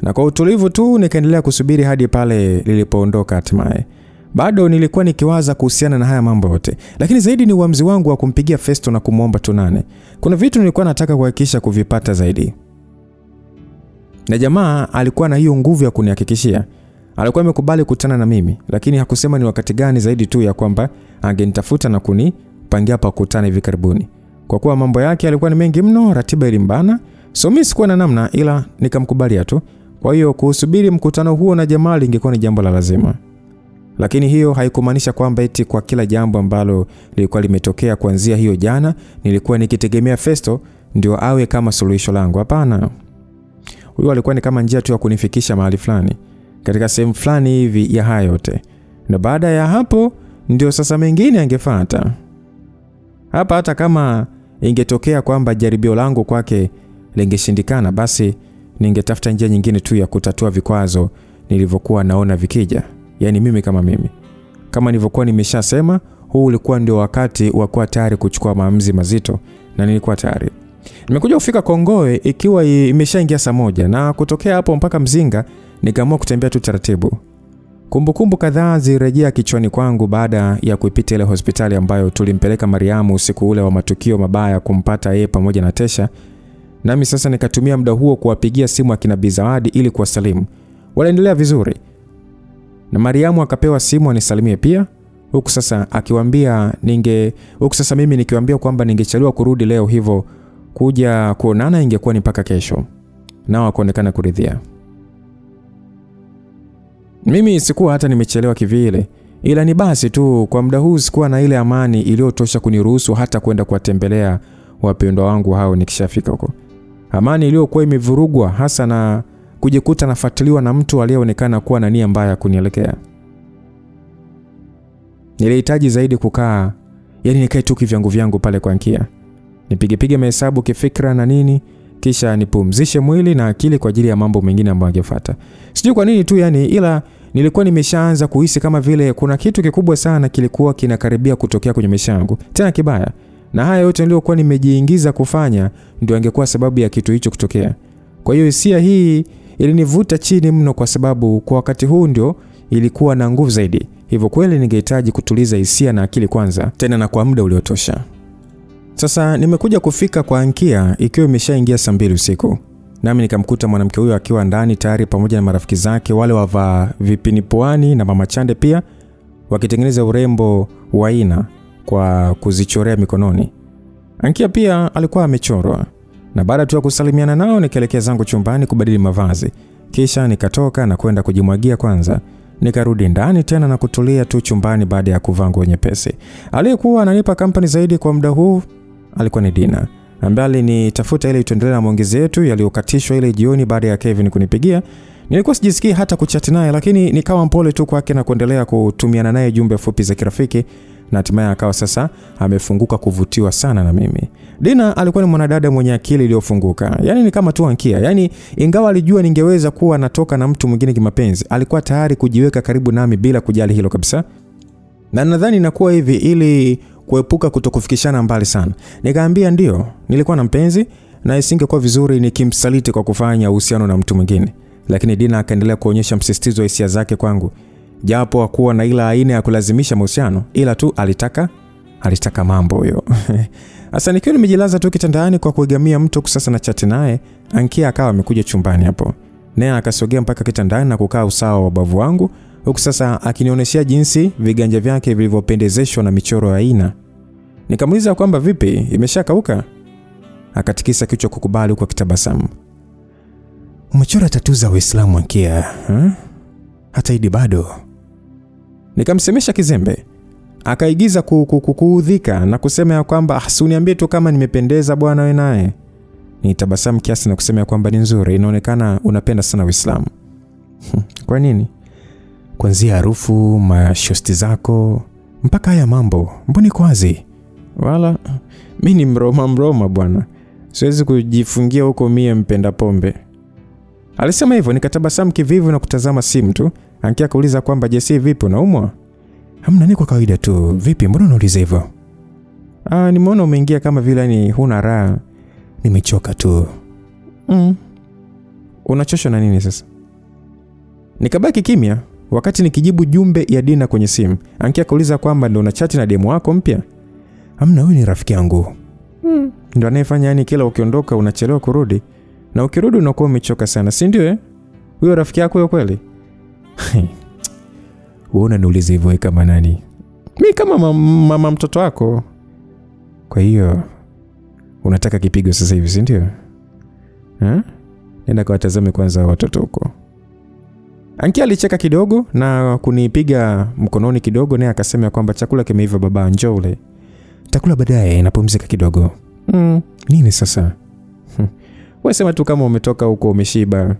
Na kwa utulivu tu nikaendelea kusubiri hadi pale lilipoondoka hatimaye. Bado nilikuwa nikiwaza kuhusiana na haya mambo yote, lakini zaidi ni uamuzi wangu wa kumpigia Festo na kumuomba tunane. Kuna vitu nilikuwa nataka kuhakikisha kuvipata zaidi. Na jamaa alikuwa na hiyo nguvu ya kunihakikishia. Alikuwa amekubali kukutana na mimi, lakini hakusema ni wakati gani zaidi tu ya kwamba angenitafuta na kunipangia pa kukutana hivi karibuni. Kwa kuwa mambo yake yalikuwa ni mengi mno, ratiba ilimbana, so mimi sikuwa na namna ila nikamkubalia tu. Kwa hiyo kusubiri mkutano huo na jamaa lingekuwa ni jambo la lazima. Lakini hiyo haikumaanisha kwamba eti kwa kila jambo ambalo lilikuwa limetokea kuanzia hiyo jana nilikuwa nikitegemea Festo ndio awe kama suluhisho langu. Hapana. Huyo alikuwa ni kama njia tu ya kunifikisha mahali fulani, katika sehemu fulani hivi ya haya yote. Na baada ya hapo ndio sasa mengine yangefuata. Hapa hata kama ingetokea kwamba jaribio langu kwake lingeshindikana, basi ningetafuta njia nyingine tu ya kutatua vikwazo nilivyokuwa naona vikija. Yaani mimi kama nilivyokuwa nimeshasema, huu ulikuwa ndio wakati wa kuwa tayari kuchukua maamuzi mazito, na nilikuwa tayari. Nimekuja kufika Kongoe ikiwa imeshaingia saa 1, na kutokea hapo mpaka Mzinga nikaamua kutembea tu taratibu. Kumbukumbu kadhaa zirejea kichwani kwangu baada ya kuipita ile hospitali ambayo tulimpeleka Mariamu usiku ule wa matukio mabaya kumpata yeye pamoja na Tesha. Nami sasa nikatumia muda huo kuwapigia simu akina Bi Zawadi ili kuwasalimu. Waliendelea vizuri. Na Mariamu akapewa simu anisalimie pia. Huku sasa mimi nikiwaambia kwamba ningechelewa kurudi leo, hivyo kuja kuonana ingekuwa ni mpaka kesho. Nao wakaonekana kuridhia. Mimi sikuwa hata nimechelewa kivile, ila ni basi tu kwa muda huu sikuwa na ile amani iliyotosha kuniruhusu hata kwenda kuwatembelea wapendwa wangu hao nikishafika huko. Amani iliyokuwa imevurugwa hasa na kujikuta nafuatiliwa na mtu aliyeonekana kuwa na nia mbaya kunielekea. Nilihitaji zaidi kukaa, yani nikae tu kivyangu pale kwa Nkia. Nipige mahesabu kifikra na nini, kisha nipumzishe mwili na akili kwa ajili ya mambo mengine ambayo yangefuata. Sijui kwa nini tu yani, ila nilikuwa nimeshaanza kuhisi kama vile kuna kitu kikubwa sana kilikuwa kinakaribia kutokea kwenye maisha yangu, tena kibaya. Na haya yote niliyokuwa nimejiingiza kufanya ndio angekuwa sababu ya kitu hicho kutokea. Kwa hiyo hisia hii ilinivuta chini mno, kwa sababu kwa wakati huu ndio ilikuwa na nguvu zaidi. Hivyo kweli ningehitaji kutuliza hisia na akili kwanza, tena na kwa muda uliotosha. Sasa nimekuja kufika kwa Ankia ikiwa imeshaingia saa 2 usiku. Nami nikamkuta mwanamke huyo akiwa ndani tayari pamoja na marafiki zake wale wavaa vipini puani na mama Chande pia, wakitengeneza urembo wa aina kwa kuzichorea mikononi. Ankia pia alikuwa amechorwa. Na baada tu ya kusalimiana nao nikaelekea zangu chumbani kubadili mavazi. Kisha nikatoka na kwenda kujimwagia kwanza. Nikarudi ndani tena na kutulia tu chumbani baada ya kuvaa nguo nyepesi. Aliyekuwa ananipa kampani zaidi kwa muda huu alikuwa ni Dina, ambaye alinitafuta ili tuendelee na maongezi yetu yaliyokatishwa ile jioni baada ya Kevin kunipigia. Nilikuwa sijisikii hata kuchat naye, lakini nikawa mpole tu kwake na kuendelea kutumiana naye jumbe fupi za kirafiki, na hatimaye akawa sasa amefunguka kuvutiwa sana na mimi. Dina alikuwa ni mwanadada mwenye akili iliyofunguka. Yaani ni kama tu Ankia. Yaani ingawa alijua ningeweza kuwa natoka na mtu mwingine kimapenzi, alikuwa tayari kujiweka karibu nami bila kujali hilo kabisa. Na nadhani inakuwa hivi ili kuepuka kutokufikishana mbali sana. Nikaambia ndio, nilikuwa na mpenzi na isingekuwa vizuri nikimsaliti kwa kufanya uhusiano na mtu mwingine. Lakini Dina akaendelea kuonyesha msisitizo wa hisia zake kwangu. Japo hakuwa na ila aina ya kulazimisha mahusiano, ila tu alitaka mambo huyo. Sasa nikiwa nimejilaza tu kitandani kwa kuegamia mto sasa na chat naye, Ankia akawa amekuja chumbani hapo. Naye akasogea mpaka kitandani na kukaa usawa wa bavu wangu, huku sasa akinionyeshia jinsi viganja vyake vilivyopendezeshwa na michoro ya aina. Nikamuuliza kwamba vipi, imeshakauka? Akatikisa kichwa kukubali kwa kitabasamu. Umechora tatu za Uislamu Ankia, hata Idi bado. Nikamsemesha kizembe. Akaigiza kuudhika na kusema ya kwamba usiniambie tu kama nimependeza bwana wewe naye. Nitabasamu kiasi na kusema ya kwamba ni nzuri, inaonekana unapenda sana Uislamu. Kwa nini? Kuanzia harufu, mashosti zako, mpaka haya mambo, mbona kwazi? Wala mimi ni mroma bwana. Siwezi kujifungia huko mie mpenda pombe. Alisema hivyo, nikatabasamu kivivu na kutazama simu tu. Ankia kauliza kwamba Jesse vipi, unaumwa? Hamna, ni kwa kawaida tu. Vipi, mbona unauliza hivyo? Nimeona umeingia kama vile ni huna raha. Nimechoka tu. Unachoshwa na nini sasa? Nikabaki kimya wakati nikijibu jumbe ya Dina kwenye simu. Ankia kauliza kwamba ndio unachati na demu wako mpya? Hamna, huyu ni rafiki yangu. Ndio anayefanya yani kila ukiondoka unachelewa kurudi, na ukirudi unakuwa umechoka sana, si ndio? Huyo rafiki yako huyo kweli? Wewe unaniuliza hivyo kama nani? Mimi kama mama mtoto wako. Kwa hiyo unataka kipigo sasa hivi, si ndio? Nenda kawatazame kwanza watoto huko. Ankia alicheka kidogo na kunipiga mkononi kidogo, naye akasema kwamba chakula kimeiva baba, njoo ule. Takula baadaye, napumzika kidogo. Nini sasa? Wewe sema tu kama umetoka huko umeshiba.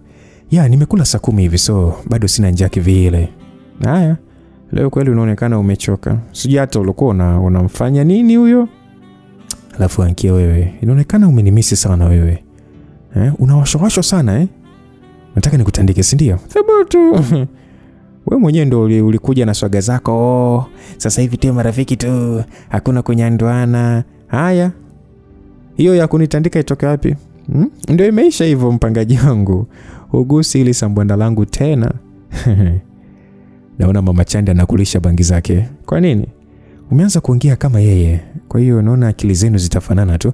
Nimekula saa 10 hivi, so bado sina njaa kivile. Haya, leo kweli unaonekana umechoka. Sijui hata ulikuwa unamfanya nini huyo? Alafu Ankia, wewe inaonekana umenimisi sana wewe. Unawashawashwa sana Nataka nikutandike, si ndio? Thubutu. Wewe mwenyewe ndio ulikuja na swaga zako. Sasa hivi tu marafiki tu, hakuna kunyanduana. Haya. Hiyo ya kunitandika itoke wapi? Ndio imeisha hivyo mpangaji wangu. Ugusi ili sambwanda langu tena. Naona mama Chande anakulisha bangi zake. Kwa nini? Umeanza kuongea kama yeye. Kwa hiyo naona akili zenu zitafanana tu.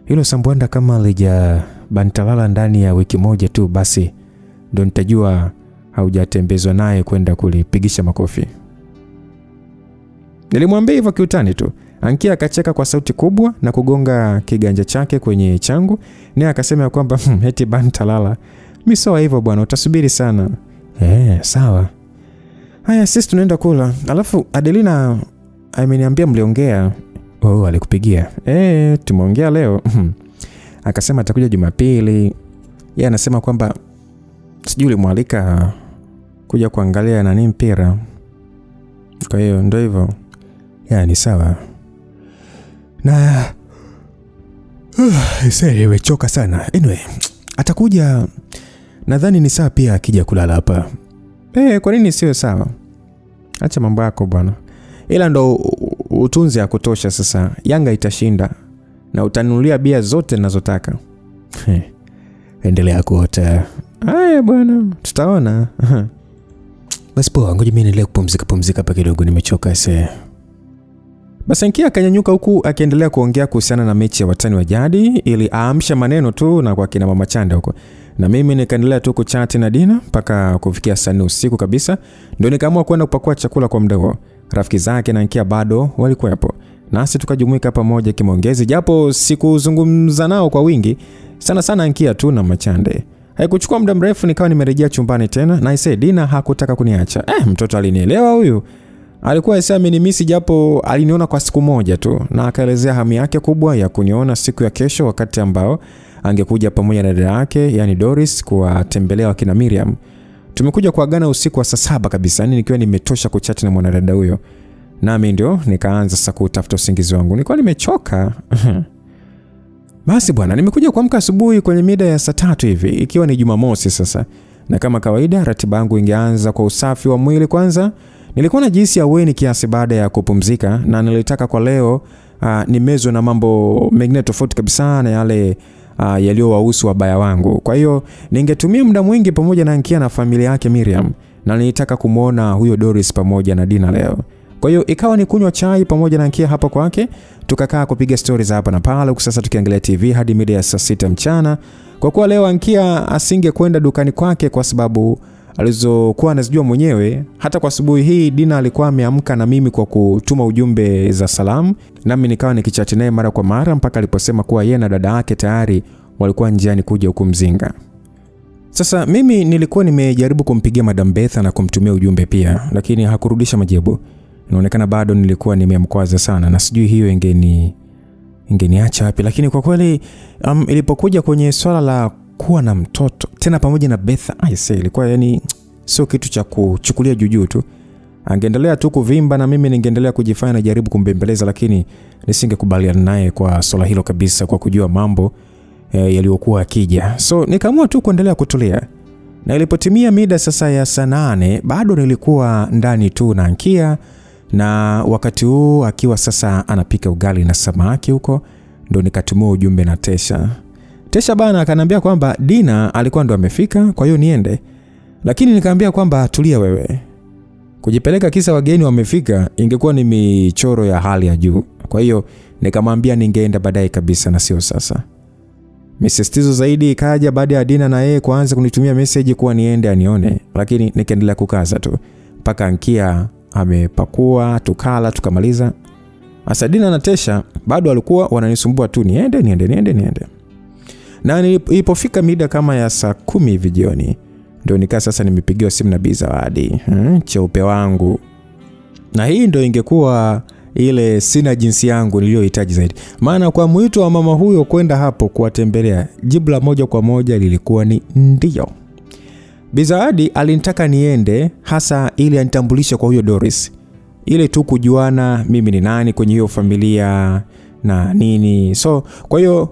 Hilo sambwanda kama lija bantalala ndani ya wiki moja tu, basi ndio nitajua haujatembezwa naye kwenda kulipigisha makofi. Nilimwambia hivyo kiutani tu. Ankia akacheka kwa sauti kubwa na kugonga kiganja chake kwenye changu, naye akasema kwamba eti bantalala. Mimi sawa hivyo bwana, utasubiri sana. Sawa. Haya, sisi tunaenda kula. Alafu Adelina ameniambia mliongea. Alikupigia? Tumeongea leo. Akasema atakuja Jumapili. Yeye anasema kwamba sijui ulimwalika kuja kuangalia nani mpira. Kwa hiyo ndio hivyo. Ni sawa. Na sasa nimechoka sana. Anyway, atakuja, nadhani ni sawa pia akija kulala hapa. Kwa nini siwe sawa? Acha mambo yako bwana. Ila ndo utunzi ya kutosha sasa. Yanga itashinda na utanunulia bia zote ninazotaka. Endelea kuota. Haya bwana, tutaona. Basi poa, ngoja mimi niendelee kupumzika hapa kidogo, nimechoka sasa. Basi Ankia akanyanyuka huku akiendelea kuongea kuhusiana na mechi ya watani wa jadi ili aamsha maneno tu na kwa kina Mama Chanda huko. Na mimi nikaendelea tu kuchat na Dina mpaka kufikia saa 4 usiku kabisa. Ndio nikaamua kwenda kupakua chakula kwa muda huo. Rafiki zake na Ankia bado walikuwepo. Nasi tukajumuika pamoja kimaongezi, japo sikuzungumza nao kwa wingi. Sana Ankia tu na Machande. Haikuchukua muda mrefu nikawa nimerejea chumbani tena na Dina hakutaka kuniacha. Mtoto alinielewa huyu. Alikuwa amenimisi japo aliniona kwa siku moja tu na akaelezea hamu yake kubwa ya kuniona siku ya kesho wakati ambao angekuja pamoja na dada yake yani Doris kuwatembelea wakina Miriam. Tumekuja kuagana usiku wa saa 7 kabisa, yani nikiwa nimetosha kuchati na mwanadada huyo. Nami ndio nikaanza sasa kutafuta usingizi wangu. Nilikuwa nimechoka. Basi bwana, nimekuja kuamka asubuhi kwenye mida ya saa 3 hivi ikiwa ni Jumamosi sasa. Na kama kawaida ratiba yangu ingeanza kwa usafi wa mwili kwanza. Nilikuwa najihisi aweni kiasi baada ya kupumzika na nilitaka kwa leo nimezwe na mambo mengine tofauti kabisa na yale yaliyowahusu wabaya wangu. Kwa hiyo ningetumia muda mwingi pamoja na Ankia na familia yake Miriam na nilitaka kumuona huyo Doris pamoja na Dina leo. Kwa hiyo ikawa ni kunywa chai pamoja na Ankia hapo kwake, tukakaa kupiga stories hapa na pale huku sasa tukiangalia TV hadi mida ya saa 6 mchana. Kwa kuwa leo Ankia asingekwenda dukani kwake kwa sababu alizokuwa anazijua mwenyewe. Hata kwa asubuhi hii Dina alikuwa ameamka na mimi kwa kutuma ujumbe za salamu, nami nikawa nikichati naye mara kwa mara mpaka aliposema kuwa yeye na dada yake tayari walikuwa njiani kuja huku Mzinga. Sasa mimi nilikuwa nimejaribu kumpigia Madam Betha na kumtumia ujumbe pia, lakini hakurudisha majibu. Inaonekana bado nilikuwa nimemkwaza sana na sijui hiyo ingeniacha wapi. Lakini kwa kweli ilipokuja kwenye swala la kuwa na mtoto tena pamoja na Betha, ilikuwa yani sio kitu cha kuchukulia juu tu. Angeendelea tu kuvimba na mimi ningeendelea kujifanya na jaribu kumbembeleza, lakini nisingekubaliana naye kwa swala hilo kabisa kwa kujua mambo yaliyokuwa yakija. So nikaamua tu kuendelea kutulia. Na ilipotimia mida sasa ya saa 8 bado nilikuwa ndani tu na Ankia, na wakati huu akiwa sasa anapika ugali na samaki huko, ndo nikatumia ujumbe na Tesha bana akaniambia kwamba Dina alikuwa ndo amefika, kwa hiyo niende. Lakini nikaambia kwamba tulia wewe. Kujipeleka kisa wageni wamefika ingekuwa ni michoro ya hali ya juu. Kwa hiyo nikamwambia ningeenda baadaye kabisa na sio sasa. Misisitizo zaidi ikaja baada ya Dina na yeye kuanza kunitumia message kuwa niende anione, lakini nikaendelea kukaza tu mpaka Ankia amepakua, tukala, tukamaliza. Asa Dina na Tesha bado walikuwa wananisumbua tu niende. Na ilipofika mida kama ya saa 10 hivi jioni, ndio nikaa sasa nimepigiwa simu na Bi Zawadi, cheupe wangu. Na hii ndio ingekuwa ile sina jinsi yangu niliyohitaji zaidi. Maana kwa mwito wa mama huyo kwenda hapo kuwatembelea, jibu la moja kwa moja lilikuwa ni ndio. Bi Zawadi alinitaka niende hasa ili anitambulishe kwa huyo Doris. Ile tu kujuana mimi ni nani kwenye hiyo familia na nini. So kwa hiyo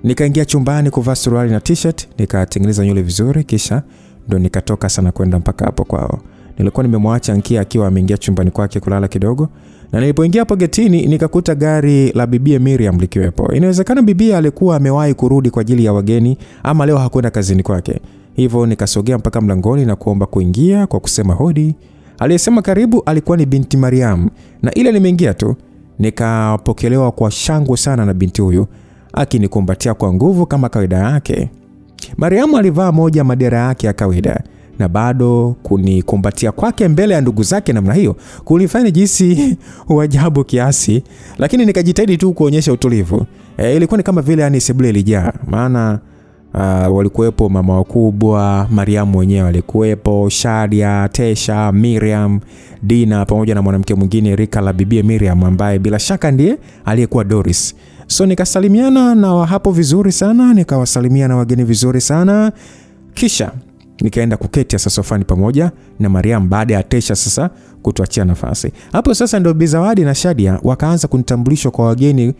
nikaingia chumbani kuvaa suruali na t-shirt, nikatengeneza nywele vizuri, kisha ndo nikatoka sana kwenda mpaka hapo kwao. Nilikuwa nimemwacha Ankia akiwa ameingia chumbani kwake kulala kidogo, na nilipoingia hapo getini nikakuta gari la bibie Miriam likiwepo. Inawezekana bibie alikuwa amewahi kurudi kwa ajili ya wageni ama leo hakwenda kazini kwake. Hivyo nikasogea mpaka mlangoni na kuomba kuingia kwa kusema hodi. Aliyesema karibu alikuwa ni binti Mariam, na ile nimeingia tu nikapokelewa kwa shangwe sana na binti huyu akinikumbatia kwa nguvu kama kawaida yake. Mariam alivaa moja madera yake ya kawaida, na bado kunikumbatia kwake mbele ya ndugu zake namna hiyo kulifanya jinsi wajabu kiasi, lakini nikajitahidi tu kuonyesha utulivu. Ilikuwa ni kama vile yani sebule ilijaa, maana walikuwepo mama wakubwa, Mariam mwenyewe alikuwepo, Shadia, Tesha, Miriam, Dina pamoja na mwanamke mwingine rika la bibie Miriam ambaye bila shaka ndiye aliyekuwa Doris. So nikasalimiana na hapo vizuri sana, nikawasalimia na wageni vizuri sana. Kisha nikaenda kuketi sasa sofani pamoja na Mariam baada ya Tesha sasa kutuachia nafasi. Hapo sasa ndio Bi Zawadi na Shadia wakaanza kunitambulisha kwa wageni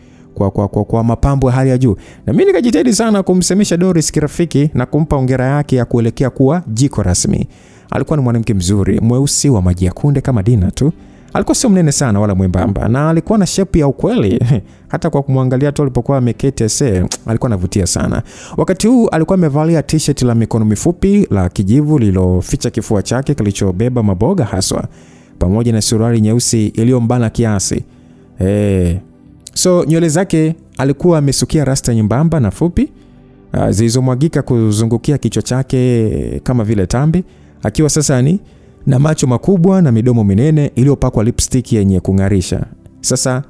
kwa mapambo ya hali ya juu. Na mimi nikajitahidi sana kumsemesha Doris kirafiki na kumpa hongera yake ya kuelekea kuwa jiko rasmi. Alikuwa ni mwanamke mzuri, mweusi wa maji ya kunde kama Dina tu. Alikuwa sio mnene sana wala mwembamba, na alikuwa na shape ya ukweli. Hata kwa kumwangalia tu alipokuwa ameketi alikuwa anavutia sana. Wakati huu alikuwa amevalia t-shirt la mikono mifupi la kijivu lililoficha kifua chake kilichobeba maboga haswa, pamoja na suruali nyeusi iliyombana kiasi. So nywele zake alikuwa amesukia rasta nyembamba na fupi zilizomwagika kuzungukia kichwa chake kama vile tambi, akiwa sasa ni na macho makubwa na midomo minene iliyopakwa lipstick yenye kung'arisha. Sasa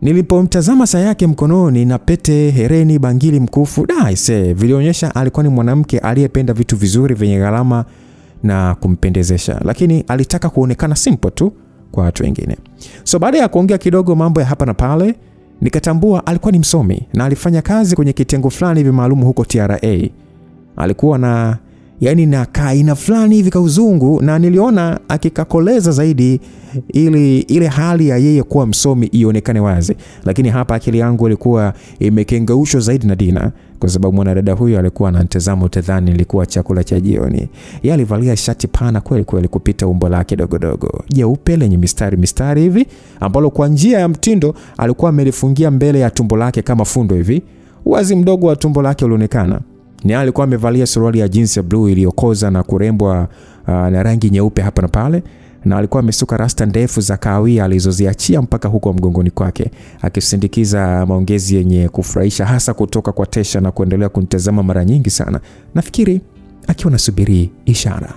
nilipomtazama saa yake mkononi na pete, hereni, bangili, mkufu, vilionyesha alikuwa ni mwanamke aliyependa vitu vizuri vyenye gharama na kumpendezesha, lakini alitaka kuonekana simple tu kwa watu wengine. So baada ya kuongea kidogo mambo ya hapa na pale, nikatambua alikuwa ni msomi na alifanya kazi kwenye kitengo fulani hivi maalum huko TRA. Alikuwa na na kaina fulani hivi kauzungu, na niliona akikakoleza zaidi ili ile hali ya yeye kuwa msomi ionekane wazi. Lakini hapa akili yangu ilikuwa imekengeushwa zaidi na Dina, kwa sababu mwanadada huyu alikuwa ananitazama utadhani nilikuwa chakula cha jioni. Yeye alivalia shati pana kweli kweli kupita umbo lake dogodogo, jeupe lenye mistari hivi, ambalo kwa njia ya mtindo alikuwa amelifungia mbele ya tumbo lake kama fundo hivi. Wazi mdogo wa tumbo lake ulionekana. Ni alikuwa amevalia suruali ya jeans ya blue iliyokoza na kurembwa na rangi nyeupe hapa na pale, na alikuwa amesuka rasta ndefu za kahawia alizoziachia mpaka huko mgongoni kwake, akisindikiza maongezi yenye kufurahisha hasa kutoka kwa Tesha na kuendelea kunitazama mara nyingi sana, nafikiri akiwa nasubiri ishara.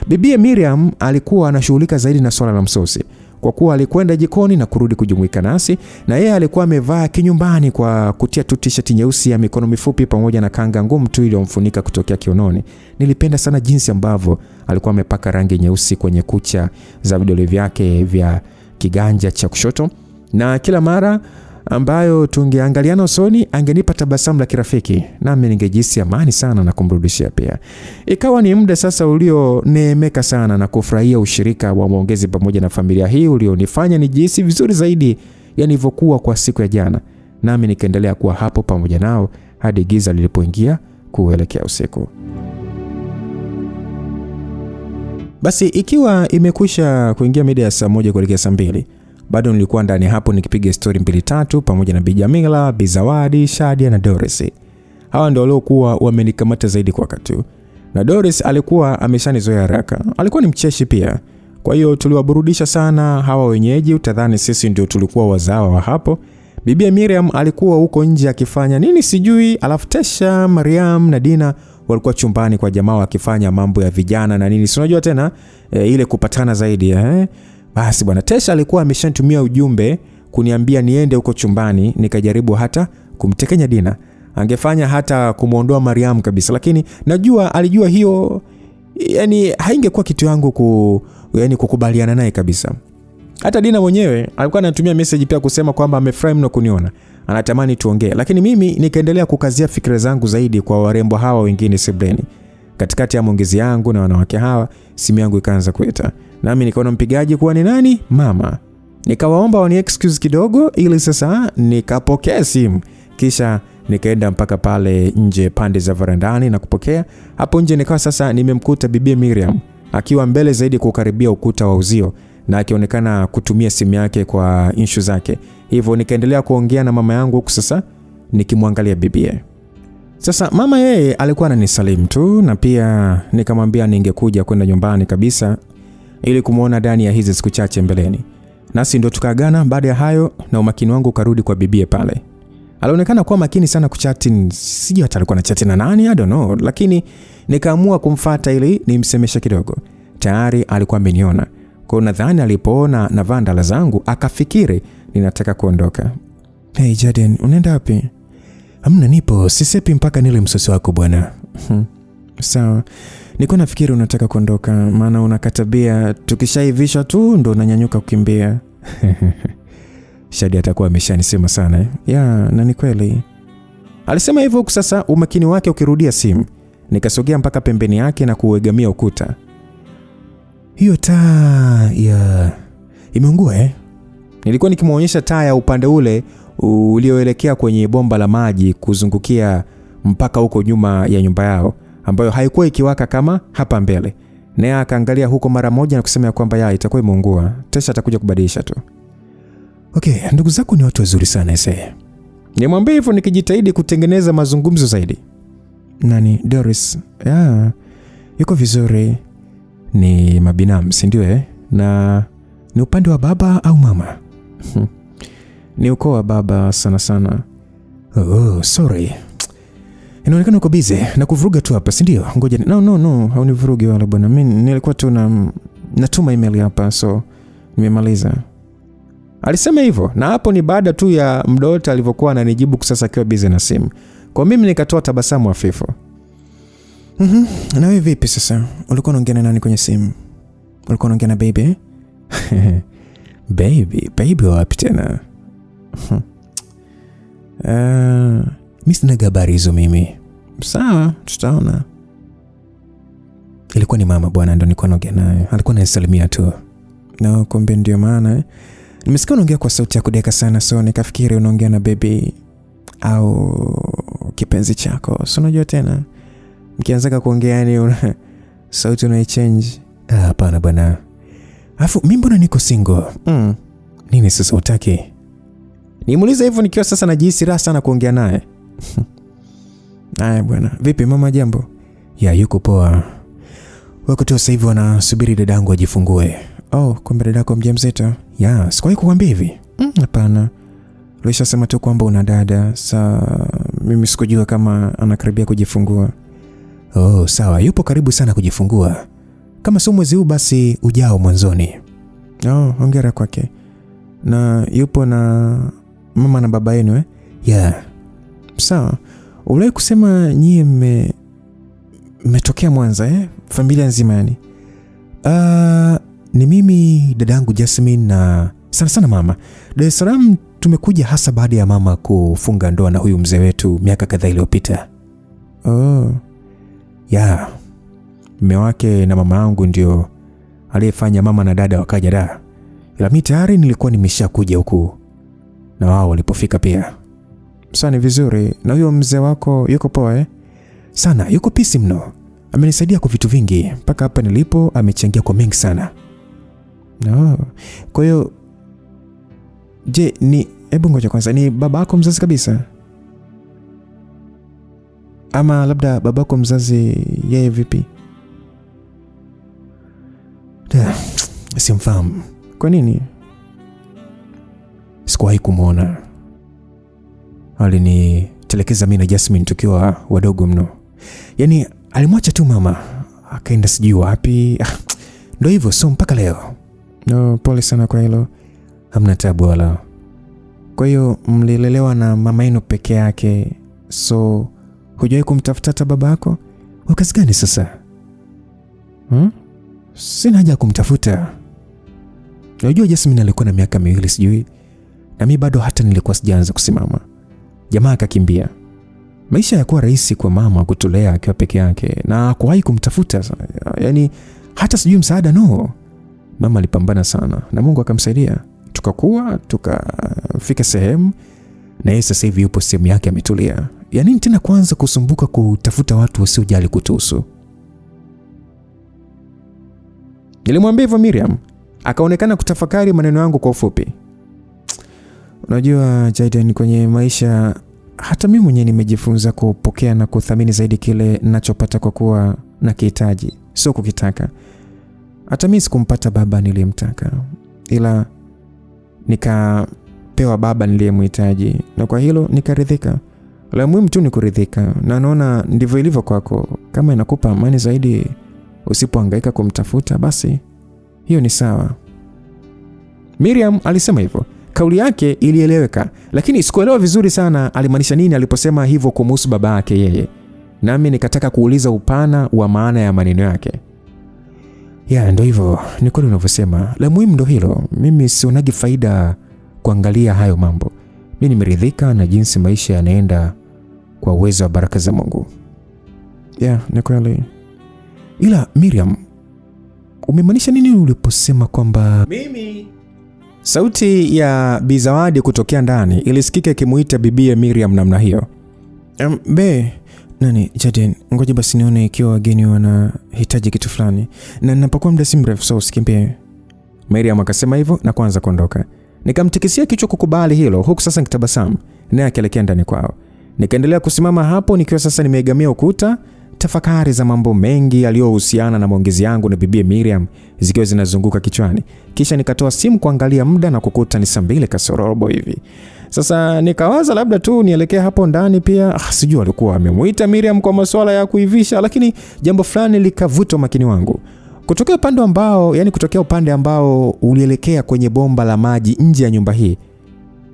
Bibi Miriam alikuwa anashughulika zaidi na swala la msosi, kwa kuwa alikwenda jikoni na kurudi kujumuika nasi, na yeye alikuwa amevaa kinyumbani kwa kutia tu t-shirt nyeusi ya mikono mifupi pamoja na kanga ngumu tu iliyomfunika kutokea kiunoni. Nilipenda sana jinsi ambavyo alikuwa amepaka rangi nyeusi kwenye kucha za vidole vyake vya kiganja cha kushoto, na kila mara ambayo tungeangaliana usoni angenipa tabasamu la kirafiki, nami ningejisi amani sana na kumrudishia pia. Ikawa ni muda sasa ulioneemeka sana na kufurahia ushirika wa maongezi pamoja na familia hii ulionifanya nijisi vizuri zaidi ilivyokuwa kwa siku ya jana, nami nikaendelea kuwa hapo pamoja nao hadi giza lilipoingia kuelekea usiku. Basi ikiwa imekwisha kuingia mida ya saa 1 kuelekea saa 2, bado nilikuwa ndani hapo nikipiga story 2-3 pamoja na Bi Jamila, Bi Zawadi, Shadia na Doris. Hawa ndio waliokuwa wamenikamata zaidi kwa wakati. Na Doris alikuwa ameshanizoea haraka. Alikuwa ni mcheshi pia. Kwa hiyo tuliwaburudisha sana hawa wenyeji, utadhani sisi ndio tulikuwa wazawa wa hapo. Bibi Miriam alikuwa huko nje akifanya nini sijui, alafu Tesha, Mariam na Dina walikuwa chumbani kwa jamaa wakifanya mambo ya vijana na nini. Si unajua tena ile kupatana zaidi Basi bwana Tesha alikuwa ameshanitumia ujumbe kuniambia niende huko chumbani, nikajaribu hata kumtekenya Dina. Angefanya hata kumuondoa Mariam kabisa, lakini najua alijua hiyo haingekuwa kitu yangu kukubaliana naye kabisa. Hata Dina mwenyewe alikuwa anatumia message pia kusema kwamba amefurahi mno kuniona, anatamani tuongee, lakini mimi nikaendelea kukazia fikra zangu zaidi kwa warembo hawa wengine sebleni. Katikati ya maongezi yangu na wanawake hawa, simu yangu ikaanza kuita. Nami nikaona mpigaji kuwa ni nani? Mama. Nikawaomba wani excuse kidogo ili sasa nikapokea simu. Kisha nikaenda mpaka pale nje pande za varandani na kupokea. Hapo nje nikawa sasa nimemkuta Bibi Miriam akiwa mbele zaidi kukaribia ukuta wa uzio na akionekana kutumia simu yake kwa issue zake. Hivyo nikaendelea kuongea na mama yangu huku sasa nikimwangalia bibie. Sasa mama yeye alikuwa ananisalimu tu, na pia nikamwambia ningekuja kwenda nyumbani kabisa ili kumuona Dani ya hizi siku chache mbeleni. Nasi ndo tukaagana. Baada ya hayo na umakini wangu karudi kwa bibie pale. Alionekana kuwa makini sana kuchati, sijui hata alikuwa anachati na nani, I don't know, lakini nikaamua kumfuata ili nimsemeshe kidogo. Tayari alikuwa ameniona. Kwa nadhani alipoona na vandala zangu akafikiri ninataka kuondoka. Hey Jaden, unaenda wapi? Hamna, nipo sisepi mpaka nile msosi wako bwana. Sawa. Niko nafikiri unataka kuondoka, maana unakatabia tukishaivisha tu ndo unanyanyuka kukimbia. Shadi atakuwa ameshanisema sana. Ya, na ni kweli. Alisema hivyo huku sasa umakini wake ukirudia simu. Nikasogea mpaka pembeni yake na kuegamia ukuta. Hiyo taa ya imeungua Nilikuwa nikimuonyesha taa ya upande ule ulioelekea kwenye bomba la maji kuzungukia mpaka huko nyuma ya nyumba yao, ambayo haikuwa ikiwaka kama hapa mbele. naye akaangalia huko mara moja na kusema kwamba ya itakuwa imeungua, Tesha atakuja kubadilisha tu. Okay, ndugu zako ni watu wazuri sana ese. Nimwambia hivyo nikijitahidi kutengeneza mazungumzo zaidi. Nani? Doris? Ya, yuko vizuri. Ni mabinamu, si ndio Na ni upande wa baba au mama? Ni ukoo wa baba sana sana. Oh, sorry. Inaonekana uko busy na kuvuruga tu hapa, si ndio? Ngoja. No, haunivurugi wala bwana. Mimi nilikuwa tu natuma email hapa, so nimemaliza. Alisema hivyo, na hapo ni baada tu ya muda wote alivyokuwa ananijibu sasa akiwa busy na simu. Kwa mimi nikatoa tabasamu hafifu. Na wewe vipi sasa? Ulikuwa unaongea na nani kwenye simu? Ulikuwa unaongea na baby? Baby wapi tena? Mimi sina habari hizo mimi. Sawa, tutaona. Ilikuwa ni mama bwana, ndo nilikuwa naongea naye. Alikuwa ananisalimia tu. Na kumbe ndio maana nimesikia unaongea kwa sauti ya kudeka sana, so nikafikiri unaongea na baby au kipenzi chako. So unajua tena mkianza kuongea yani sauti unaichange. Hapana bwana. Alafu mimi mbona niko single? Nini sasa utaki? Nimuuliza hivyo nikiwa sasa najihisi raha sana kuongea naye. Haya bwana, vipi mama jambo? Ya, yuko poa. Wako tu sasa hivi wanasubiri dadangu ajifungue. Oh, kumbe dadako mjamzito? Ya, sikuwahi kukuambia hivi. Hapana. Ulishasema tu kwamba una dada. Mimi sikujua kama anakaribia kujifungua. Oh, sawa. Yupo karibu sana kujifungua. Kama sio mwezi huu basi ujao mwanzoni. Oh, hongera kwake. Na yupo na mama na baba yenu Ya. Sawa. Uliwahi kusema nyie mmetokea Mwanza familia nzima yani? Ni mimi, dadangu Jasmine na sana mama. Dar es Salaam tumekuja hasa baada ya mama kufunga ndoa na huyu mzee wetu miaka kadhaa iliyopita. Oh. Ya. Mume wake na mama yangu ndio aliyefanya mama na dada wakaja da. Ila mimi tayari nilikuwa nimeshakuja huku na wao walipofika pia. Sasa ni vizuri. Na huyo mzee wako yuko poa Sana, yuko pisi mno. Amenisaidia kwa vitu vingi mpaka hapa nilipo, amechangia kwa mengi sana. No. Kwa hiyo je, hebu ngoja kwanza, ni baba yako mzazi kabisa? Ama labda babako mzazi yeye vipi? Simfahamu. Kwa nini? Sikuwahi kumwona. Alinitelekeza mimi na Jasmine tukiwa wadogo mno. Yaani alimwacha tu mama akaenda sijui wapi. Ndio hivyo, so mpaka leo. No, pole sana kwa hilo. Hamna tabu wala. Kwa hiyo mlilelewa na mama yenu peke yake, so hujawahi kumtafuta hata baba yako? Wakati gani sasa? Sina haja kumtafuta. Unajua Jasmine alikuwa na miaka 2 sijui, na mimi bado hata nilikuwa sijaanza kusimama. Jamaa akakimbia. Maisha yakuwa rahisi kwa mama kutulea akiwa peke yake na kuwahi kumtafuta. Yaani hata sijui msaada no. Mama alipambana sana na Mungu akamsaidia. Tukakua, tukafika sehemu na yeye sasa hivi yupo sehemu yake ametulia. Yaani tena kwanza kusumbuka kutafuta watu wasiojali kutuhusu. Nilimwambia hivyo Miriam, akaonekana kutafakari maneno yangu kwa ufupi. Unajua Jaden, kwenye maisha hata mimi mwenyewe nimejifunza kupokea na kuthamini zaidi kile ninachopata kwa kuwa nakihitaji, sio kukitaka. Hata mimi sikumpata baba niliyemtaka, ila nikapewa baba niliyemhitaji, na kwa hilo nikaridhika. La muhimu tu ni kuridhika, na naona ndivyo ilivyo kwako. Kama inakupa amani zaidi usipohangaika kumtafuta, basi hiyo ni sawa. Miriam alisema hivyo. Kauli yake ilieleweka, lakini sikuelewa vizuri sana alimaanisha nini aliposema hivyo kumhusu baba yake yeye. Nami nikataka kuuliza upana wa maana ya maneno yake. Ya, ndio hivyo, ni kweli unavyosema. La muhimu ndio hilo. Mimi sionagi faida kuangalia hayo mambo. Mimi nimeridhika na jinsi maisha yanaenda kwa uwezo wa baraka za Mungu. Ya, ni kweli. Ila Miriam, umemaanisha nini uliposema kwamba mimi? Sauti ya Bi Zawadi kutokea ndani ilisikika ikimuita bibie Miriam namna hiyo. Nani, Jaden, ngoja basi nione ikiwa wageni wanahitaji kitu fulani. Na ninapokuwa muda si mrefu, so usikimbie. Miriam akasema hivyo na kuanza kuondoka. Nikamtikisia kichwa kukubali hilo, huku sasa nikitabasamu, naye akielekea ndani kwao. Nikaendelea kusimama hapo nikiwa sasa nimeegamia ukuta, tafakari za mambo mengi yaliyohusiana na maongezi yangu na bibi Miriam zikiwa zinazunguka kichwani. Kisha nikatoa simu kuangalia muda na kukuta ni saa 2 kasorobo hivi. Sasa nikawaza labda tu nielekea hapo ndani pia. Sijui alikuwa amemuita Miriam kwa masuala ya kuivisha, lakini jambo fulani likavuta makini wangu. Kutokea upande ambao ulielekea kwenye bomba la maji nje ya nyumba hii,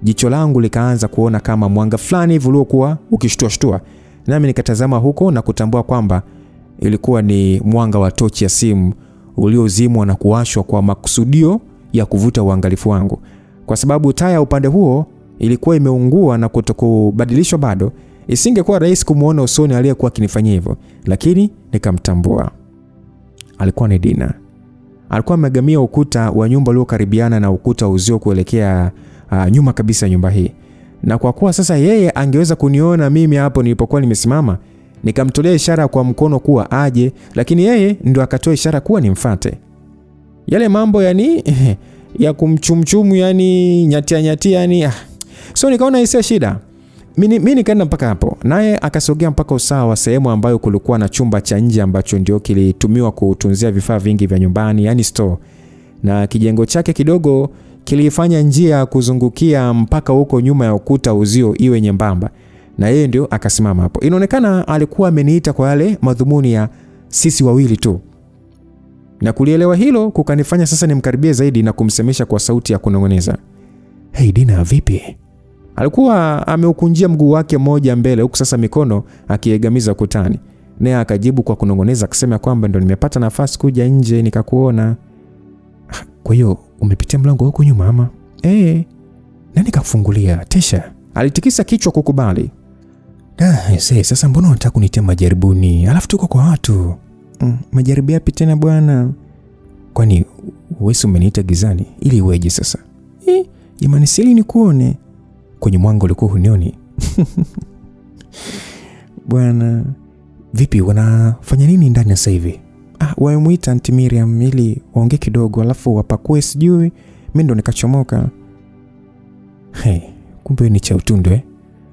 jicho langu likaanza kuona kama mwanga fulani hivi uliokuwa ukishtua. Nami nikatazama huko na kutambua kwamba ilikuwa ni mwanga wa tochi ya simu uliozimwa na kuwashwa kwa makusudio ya kuvuta uangalifu wangu. Kwa sababu taa ya upande huo ilikuwa imeungua na kutokubadilishwa bado, isingekuwa rahisi kumuona usoni aliyekuwa akinifanyia hivyo, lakini nikamtambua. Alikuwa ni Dina. Alikuwa amegamia ukuta wa nyumba uliokaribiana na ukuta uzio kuelekea nyuma kabisa nyumba hii. Na kwa kuwa sasa yeye angeweza kuniona mimi hapo nilipokuwa nimesimama, nikamtolea ishara kwa mkono kuwa aje, lakini yeye ndio akatoa ishara kuwa nimfuate. Yale mambo ya kumchumchumu nyatia so nikaona hisia shida. Mimi nikaenda mpaka hapo, naye akasogea mpaka usawa wa sehemu ambayo kulikuwa na chumba cha nje ambacho ndio kilitumiwa kutunzia vifaa vingi vya nyumbani, store. Na kijengo chake kidogo kilifanya njia kuzungukia mpaka huko nyuma ya ukuta uzio iwe nyembamba. Na yeye ndio akasimama hapo. Inaonekana alikuwa ameniita kwa yale madhumuni ya sisi wawili tu. Na kulielewa hilo kukanifanya sasa nimkaribie zaidi na kumsemesha kwa sauti ya kunong'oneza. Hey Dina, vipi? Alikuwa ameukunjia mguu wake mmoja mbele, huku sasa mikono akiegamiza ukutani. Naye akajibu kwa kunong'oneza akisema kwamba ndo nimepata nafasi kuja nje nikakuona. Kwa hiyo umepitia mlango huko nyuma ama? Nani kakufungulia? Tesha. Alitikisa kichwa kukubali. Sasa mbona unataka kunitia majaribuni? Alafu tuko kwa watu. Majaribu yapi tena bwana? Kwani wewe umeniita gizani ili uweje sasa? Jamani, sili nikuone. Kwenye mwanga ulikuwa hunioni. Bwana, vipi wanafanya nini ndani sasa hivi? Wamemuita Aunti Miriam ili waongee kidogo alafu wapakue sijui. Mimi ndo nikachomoka. Kumbe ni cha utundu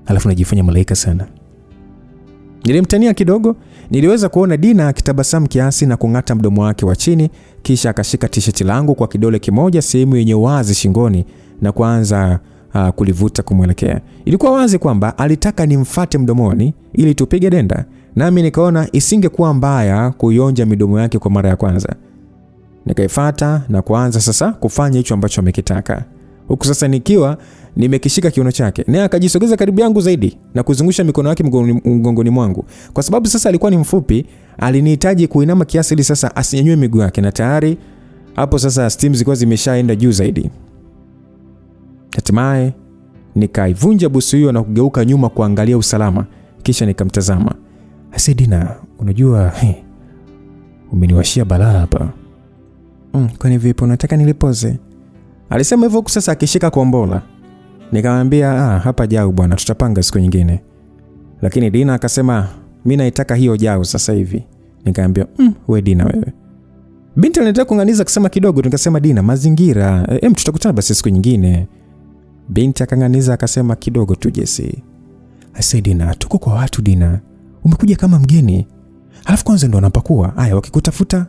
Alafu najifanya malaika sana. Nilimtania kidogo, niliweza kuona Dina akitabasamu kiasi na kung'ata mdomo wake wa chini, kisha akashika t-shirt langu kwa kidole kimoja sehemu yenye wazi shingoni na kuanza kulivuta kumwelekea. Ilikuwa wazi kwamba alitaka nimfuate mdomoni ili tupige denda, nami nikaona isingekuwa mbaya kuionja midomo yake kwa mara ya kwanza. Nikaifuata na kuanza sasa kufanya hicho ambacho amekitaka. Huku sasa nikiwa nimekishika kiuno chake, naye akajisogeza karibu yangu zaidi na kuzungusha mikono yake mgongoni mwangu. Kwa sababu sasa alikuwa ni mfupi, alinihitaji kuinama kiasi ili sasa asinyanyue miguu yake, na tayari hapo sasa steam zilikuwa zimeshaenda juu zaidi. Hatimaye nikaivunja busu hiyo na kugeuka nyuma kuangalia usalama, kisha nikamtazama. Dina, unajua umeniwashia balaa hapa. Kwani vipi, unataka nilipoze? Alisema hivyo sasa akishika kombola. Nikamwambia hapa jao bwana, tutapanga siku nyingine. Lakini Dina akasema mimi naitaka hiyo jao sasa hivi. Nikamwambia wewe Dina wewe. Binti anataka kunganiza kusema kidogo, nikasema Dina mazingira, tutakutana basi siku nyingine. Binti akanganiza akasema kidogo tu Jesse. Dina, tuko kwa watu Dina. Umekuja kama mgeni. Alafu kwanza ndo wanapakua. Wakikutafuta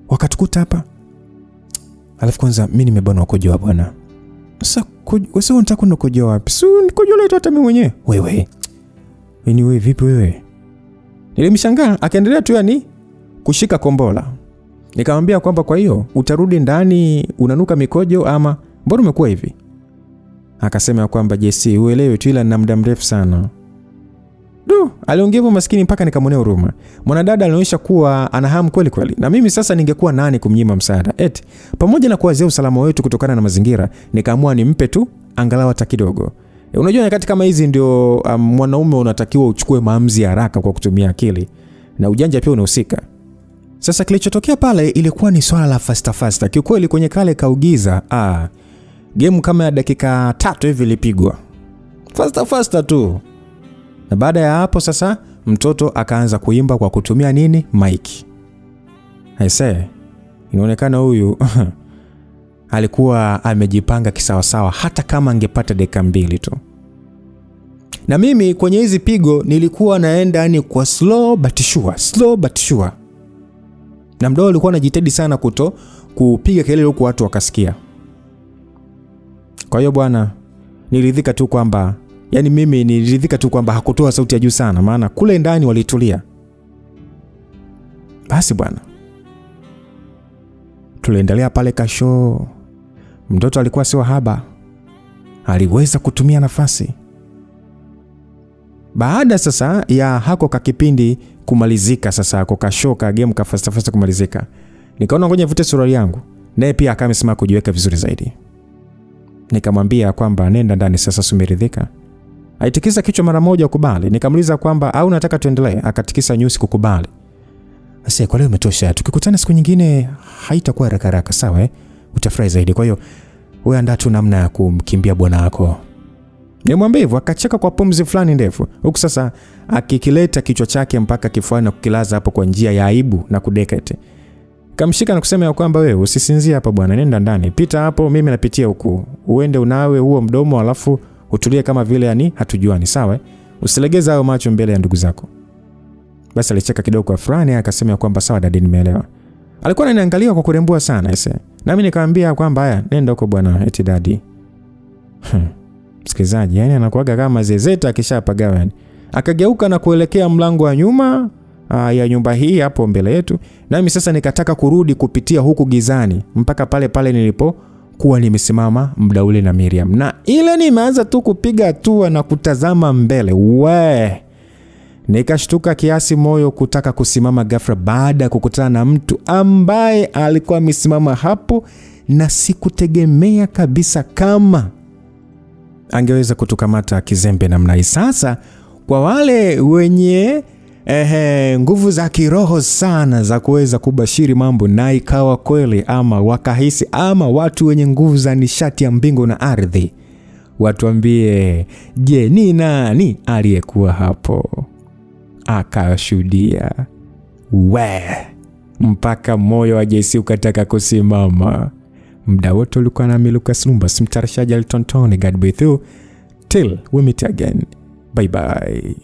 wakatukuta hapa. Alafu kwanza mimi nimebana ukojoa bwana. Sasa wewe unataka kwenda kukojoa wapi? Si nikojoa leo hata mimi mwenyewe. Wewe vipi wewe? Nilimshangaa akaendelea tu kushika kombola. Nikamwambia kwamba kwa hiyo utarudi ndani unanuka mikojo ama mbona umekuwa hivi? Akasema kwamba Jesse uelewe tu, ila na muda mrefu sana. Aliongea hivyo maskini mpaka nikamwonea huruma. Mwanadada alionyesha kuwa ana hamu kweli kweli. Na mimi sasa ningekuwa nani kumnyima msaada? Pamoja na kuwazia usalama wetu kutokana na mazingira, nikaamua nimpe tu angalau hata kidogo. Unajua nyakati kama hizi ndio mwanaume unatakiwa uchukue maamuzi haraka kwa kutumia akili. Na ujanja pia unahusika. Sasa kilichotokea pale ilikuwa ni swala la fasta. Kiukweli kwenye kale kaugiza, game kama ya dakika 3 hivi ilipigwa. Fasta tu. Na baada ya hapo sasa mtoto akaanza kuimba kwa kutumia nini? Mic. Aisee, inaonekana huyu alikuwa amejipanga kisawasawa hata kama angepata dakika 2 tu. Na mimi kwenye hizi pigo nilikuwa naenda yani kwa slow but sure. Na mdau alikuwa anajitahidi sana kupiga kelele huku watu wakasikia. Kwa hiyo bwana, niliridhika tu kwamba hakutoa sauti ya juu sana, maana kule ndani walitulia. Basi bwana, tuliendelea pale kasho. Mtoto alikuwa sio haba, aliweza kutumia nafasi. Baada sasa ya hako kakipindi kumalizika, sasa hako kasho ka game ka fast kumalizika, nikaona ngoja nivute suruali yangu, naye pia akamesema kujiweka vizuri zaidi. Nikamwambia kwamba nenda ndani sasa, sumeridhika. Aitikisa kichwa mara moja kukubali. Nikamuuliza kwamba au nataka tuendelee, akatikisa nyusi kukubali. Sasa kwa leo umetosha, tukikutana siku nyingine haitakuwa haraka sawa utafurahi zaidi. Kwa hiyo wewe andaa tu namna ya kumkimbia bwana wako. Nimwambia hivyo, akacheka kwa pumzi fulani ndefu. Huku sasa akikileta kichwa chake mpaka kifuani na kukilaza hapo kwa njia ya aibu na kudekete. Kamshika na kusema ya kwamba wewe usisinzie hapa bwana, nenda ndani. Pita hapo, mimi napitia huku. Uende unawe huo mdomo alafu utulie kama vile yani hatujuani, sawa? Usilegeza hayo macho mbele ya ndugu zako. Basi alicheka kidogo kwa fulani, akasema kwamba sawa dadi, nimeelewa. Alikuwa ananiangalia kwa kurembua sana ese. Na mimi nikamwambia kwamba haya, nenda huko bwana, eti dadi. Msikizaji, yani anakuaga kama zezeta akishapagawa yani. Akageuka na kuelekea mlango wa nyuma ya nyumba hii hapo mbele yetu. Nami sasa nikataka kurudi kupitia huku gizani mpaka pale nilipokuwa nimesimama muda ule na Miriam. Na ile nimeanza tu kupiga hatua na kutazama mbele. Nikashtuka kiasi moyo kutaka kusimama ghafla baada ya kukutana na mtu ambaye alikuwa amesimama hapo, na sikutegemea kabisa kama angeweza kutukamata kizembe namna hii. Sasa kwa wale wenye nguvu za kiroho sana za kuweza kubashiri mambo na ikawa kweli, ama wakahisi, ama watu wenye nguvu za nishati ya mbingu na ardhi, watuambie, je, ni nani aliyekuwa hapo akashuhudia? Mpaka moyo wa JC ukataka kusimama. Muda wote ulikuwa na Lucas Lumbas, mtayarishaji Alton Tony. God be with you till we meet again. Bye bye.